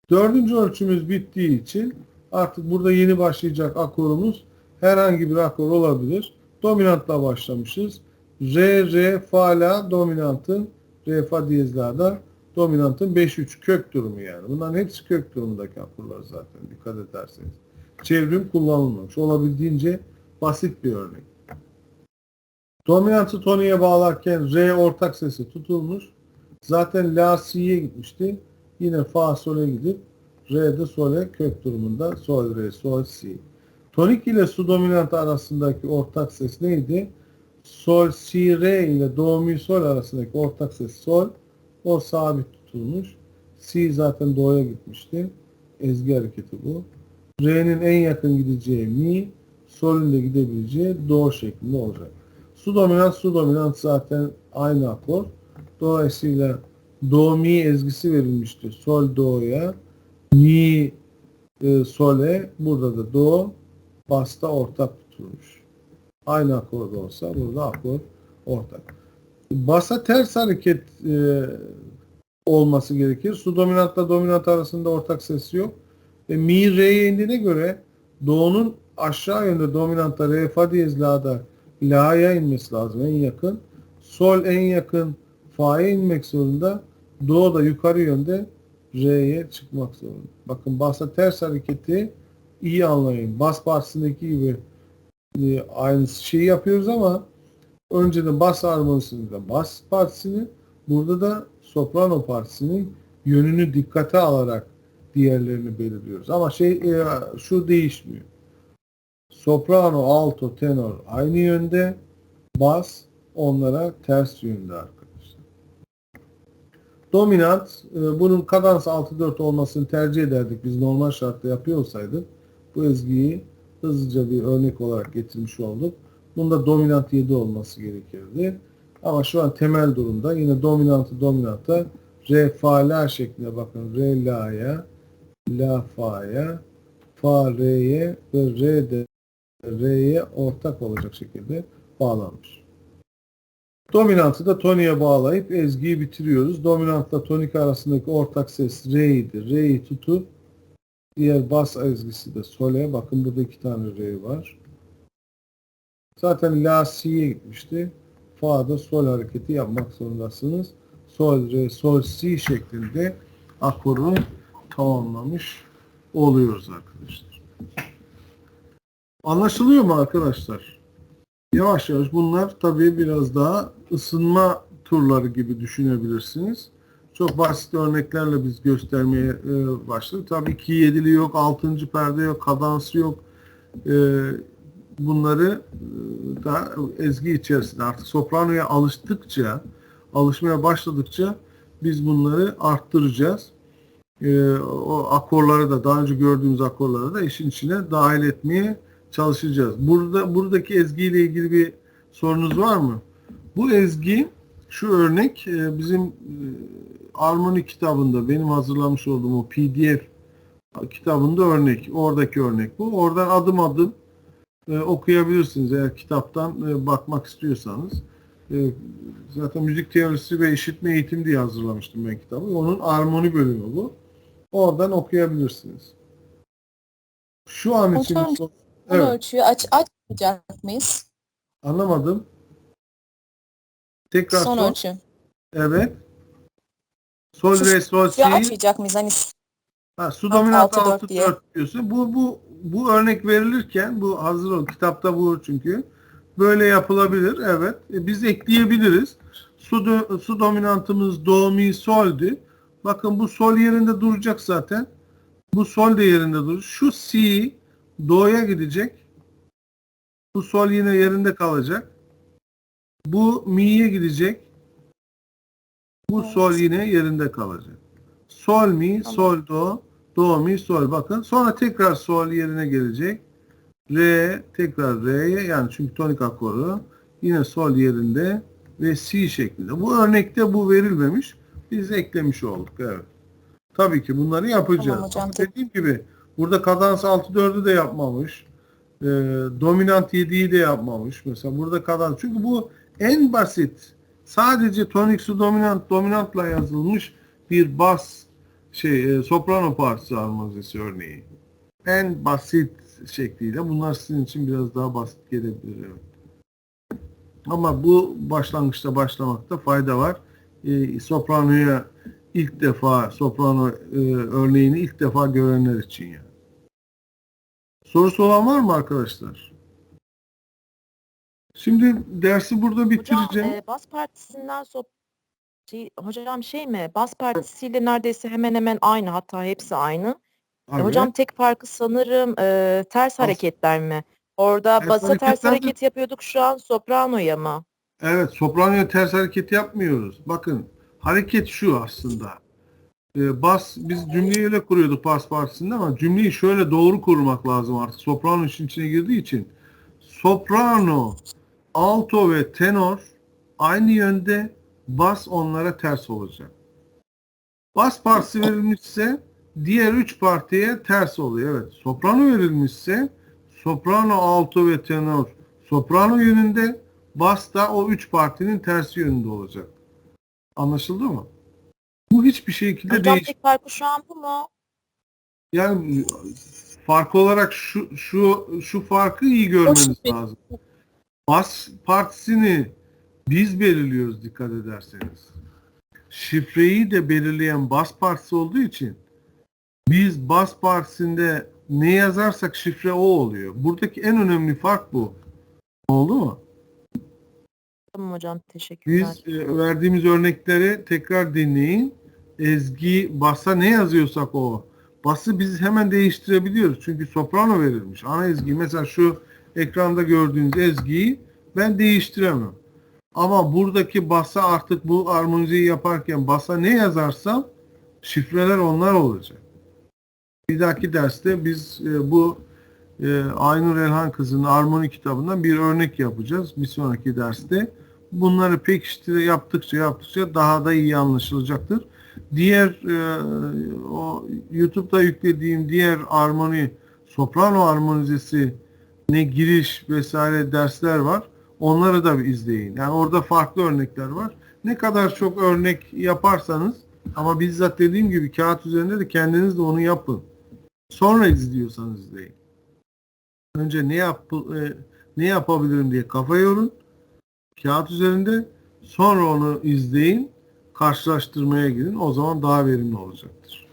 Dördüncü ölçümüz bittiği için artık burada yeni başlayacak akorumuz herhangi bir akor olabilir. Dominantla başlamışız. Re, re, fa, la dominantın, re, fa diyez la'da dominantın 5-3 kök durumu yani. Bunların hepsi kök durumundaki akorlar zaten dikkat ederseniz. Çevrim kullanılmamış. Olabildiğince basit bir örnek. Dominantı toniğe bağlarken re ortak sesi tutulmuş. Zaten la si'ye gitmişti. Yine fa sol'e gidip re de sol'e kök durumunda sol re sol si. Tonik ile su dominant arasındaki ortak ses neydi? Sol si re ile do mi sol arasındaki ortak ses sol. O sabit tutulmuş. Si zaten do'ya gitmişti. Ezgi hareketi bu. Re'nin en yakın gideceği mi, sol'ün de gidebileceği do şeklinde olacak. Su dominant zaten aynı akor. Dolayısıyla do mi ezgisi verilmiştir. Sol do'ya, mi sol'e, burada da do basta ortak tutulmuş. Aynı akor da olsa burada akor ortak. Basa ters hareket olması gerekir. Su dominantla dominant arasında ortak ses yok. Mi re'ye indiğine göre do'nun aşağı yönde dominantta re fa diyez la'da la'ya inmesi lazım en yakın. Sol en yakın fa'ya inmek zorunda. Do da yukarı yönde re'ye çıkmak zorunda. Bakın basa ters hareketi iyi anlayın. Bas partisindeki gibi aynı şeyi yapıyoruz ama önceden bas harmonisinde bas partisini, burada da soprano partisinin yönünü dikkate alarak diğerlerini belirliyoruz. Ama şu değişmiyor. Soprano, alto, tenor aynı yönde, bas onlara ters yönde arkadaşlar. Dominant, bunun kadans 6-4 olmasını tercih ederdik. Biz normal şartta yapıyor olsaydık bu ezgiyi hızlıca bir örnek olarak getirmiş olduk. Bunda dominant 7 olması gerekirdi. Ama şu an temel durumda yine dominanta re, fa, la şeklinde bakın. Re, la'ya, la, fa'ya, fa, re'ye ve re de Re'ye ortak olacak şekilde bağlanmış. Dominantı da toniğe bağlayıp ezgiyi bitiriyoruz. Dominantla tonik arasındaki ortak ses Re'ydi. Re'yi tutup diğer bas ezgisi de sol'e. Bakın burada 2 tane Re var. Zaten La Si'ye gitmişti. Fa'da sol hareketi yapmak zorundasınız. Sol, Re, Sol, Si şeklinde akoru tamamlamış oluyoruz arkadaşlar. Anlaşılıyor mu arkadaşlar? Yavaş yavaş bunlar tabii biraz daha ısınma turları gibi düşünebilirsiniz. Çok basit örneklerle biz göstermeye başladık. Tabii ki 7'li yok, 6. perde yok, kadansı yok. Bunları da ezgi içerisinde artık sopranoya alışmaya başladıkça biz bunları arttıracağız. O akorları da daha önce gördüğümüz akorları da işin içine dahil etmeye çalışacağız. Buradaki ezgiyle ilgili bir sorunuz var mı? Bu ezgi, şu örnek bizim armoni kitabında benim hazırlamış olduğum o PDF kitabında örnek. Oradaki örnek bu. Oradan adım adım okuyabilirsiniz eğer kitaptan bakmak istiyorsanız. Zaten müzik teorisi ve işitme eğitimi diye hazırlamıştım ben kitabı. Onun armoni bölümü bu. Oradan okuyabilirsiniz. Şu an için Hocam, son evet, ölçüyü açmayacak mıyız? anlamadım. Tekrar Son sor. ölçü. Evet. Sol, Şu re, sol, si. açmayacak mıyız? Hani Su dominant 6-4 6 diye. 4 diyorsun. Bu örnek verilirken bu hazır ol. Kitapta bu çünkü. Böyle yapılabilir. Evet. Biz ekleyebiliriz. Su dominantımız do, mi, sol'dü. Bakın bu sol yerinde duracak zaten. Bu sol de yerinde durur. Şu si do'ya gidecek. Bu sol yine yerinde kalacak. Bu mi'ye gidecek. Bu sol yine yerinde kalacak. Sol mi, sol do, do mi, sol. Bakın. Sonra tekrar sol yerine gelecek. Re, tekrar re'ye, yani çünkü tonik akoru. Yine sol yerinde ve si şeklinde. Bu örnekte bu verilmemiş. Biz eklemiş olduk. Evet. Tabii ki bunları yapacağız. Tamam hocam. Ama dediğim gibi burada kadans 6-4'ü de yapmamış. Dominant 7'yi de yapmamış. Mesela burada kadans. Çünkü bu en basit. Sadece tonik su dominantla yazılmış bir bas soprano partisi armonisi örneği. En basit şekliyle. Bunlar sizin için biraz daha basit gelebilir. Evet. Ama bu başlangıçta başlamakta fayda var. Sopranoya ilk defa soprano örneğini ilk defa görenler için yani. Sorusu olan var mı arkadaşlar? Şimdi dersi burada bitireceğim. Hocam bas partisinden hocam bas partisiyle neredeyse hemen hemen aynı, hatta hepsi aynı. Evet. Hocam tek farkı sanırım ters hareketler mi? Orada Ters basa ters hareketler de- hareket yapıyorduk, şu an sopranoya mı? Evet, sopranoya ters hareket yapmıyoruz. Bakın, hareket şu aslında. Bas, biz cümleyi öyle kuruyorduk bas partisinde ama cümleyi şöyle doğru kurmak lazım artık. Soprano işin içine girdiği için. Soprano, alto ve tenor aynı yönde, bas onlara ters olacak. Bas partisi verilmişse diğer 3 partiye ters oluyor. Evet. Soprano verilmişse soprano, alto ve tenor soprano yönünde, bas da o 3 partinin tersi yönünde olacak. Anlaşıldı mı? Bu hiçbir şekilde Hocam değiş. tek farkı şu an bu mu? Yani fark olarak şu farkı iyi görmeniz lazım. Bas partisini biz belirliyoruz, dikkat ederseniz. Şifreyi de belirleyen bas partisi olduğu için biz bas partisinde ne yazarsak şifre o oluyor. Buradaki en önemli fark bu. Oldu mu? Tamam hocam, teşekkürler. Biz verdiğimiz örnekleri tekrar dinleyin. Ezgi, basa ne yazıyorsak o. Bası biz hemen değiştirebiliyoruz. Çünkü soprano verilmiş. Ana ezgi, mesela şu ekranda gördüğünüz ezgiyi ben değiştiremem. Ama buradaki basa artık bu armonizeyi yaparken basa ne yazarsam şifreler onlar olacak. Bir dahaki derste biz bu Aynur Elhan kızının armoni kitabından bir örnek yapacağız. Bir sonraki derste. Bunları pekiştire yaptıkça daha da iyi anlaşılacaktır. Diğer o YouTube'da yüklediğim diğer armoni, soprano armonizesi ne giriş vesaire dersler var. Onları da bir izleyin. Yani orada farklı örnekler var. Ne kadar çok örnek yaparsanız ama bizzat dediğim gibi kağıt üzerinde de kendiniz de onu yapın. Sonra izliyorsanız izleyin. Önce ne yapabilirim diye kafa yorun. Kağıt üzerinde, sonra onu izleyin. Karşılaştırmaya girin. O zaman daha verimli olacaktır.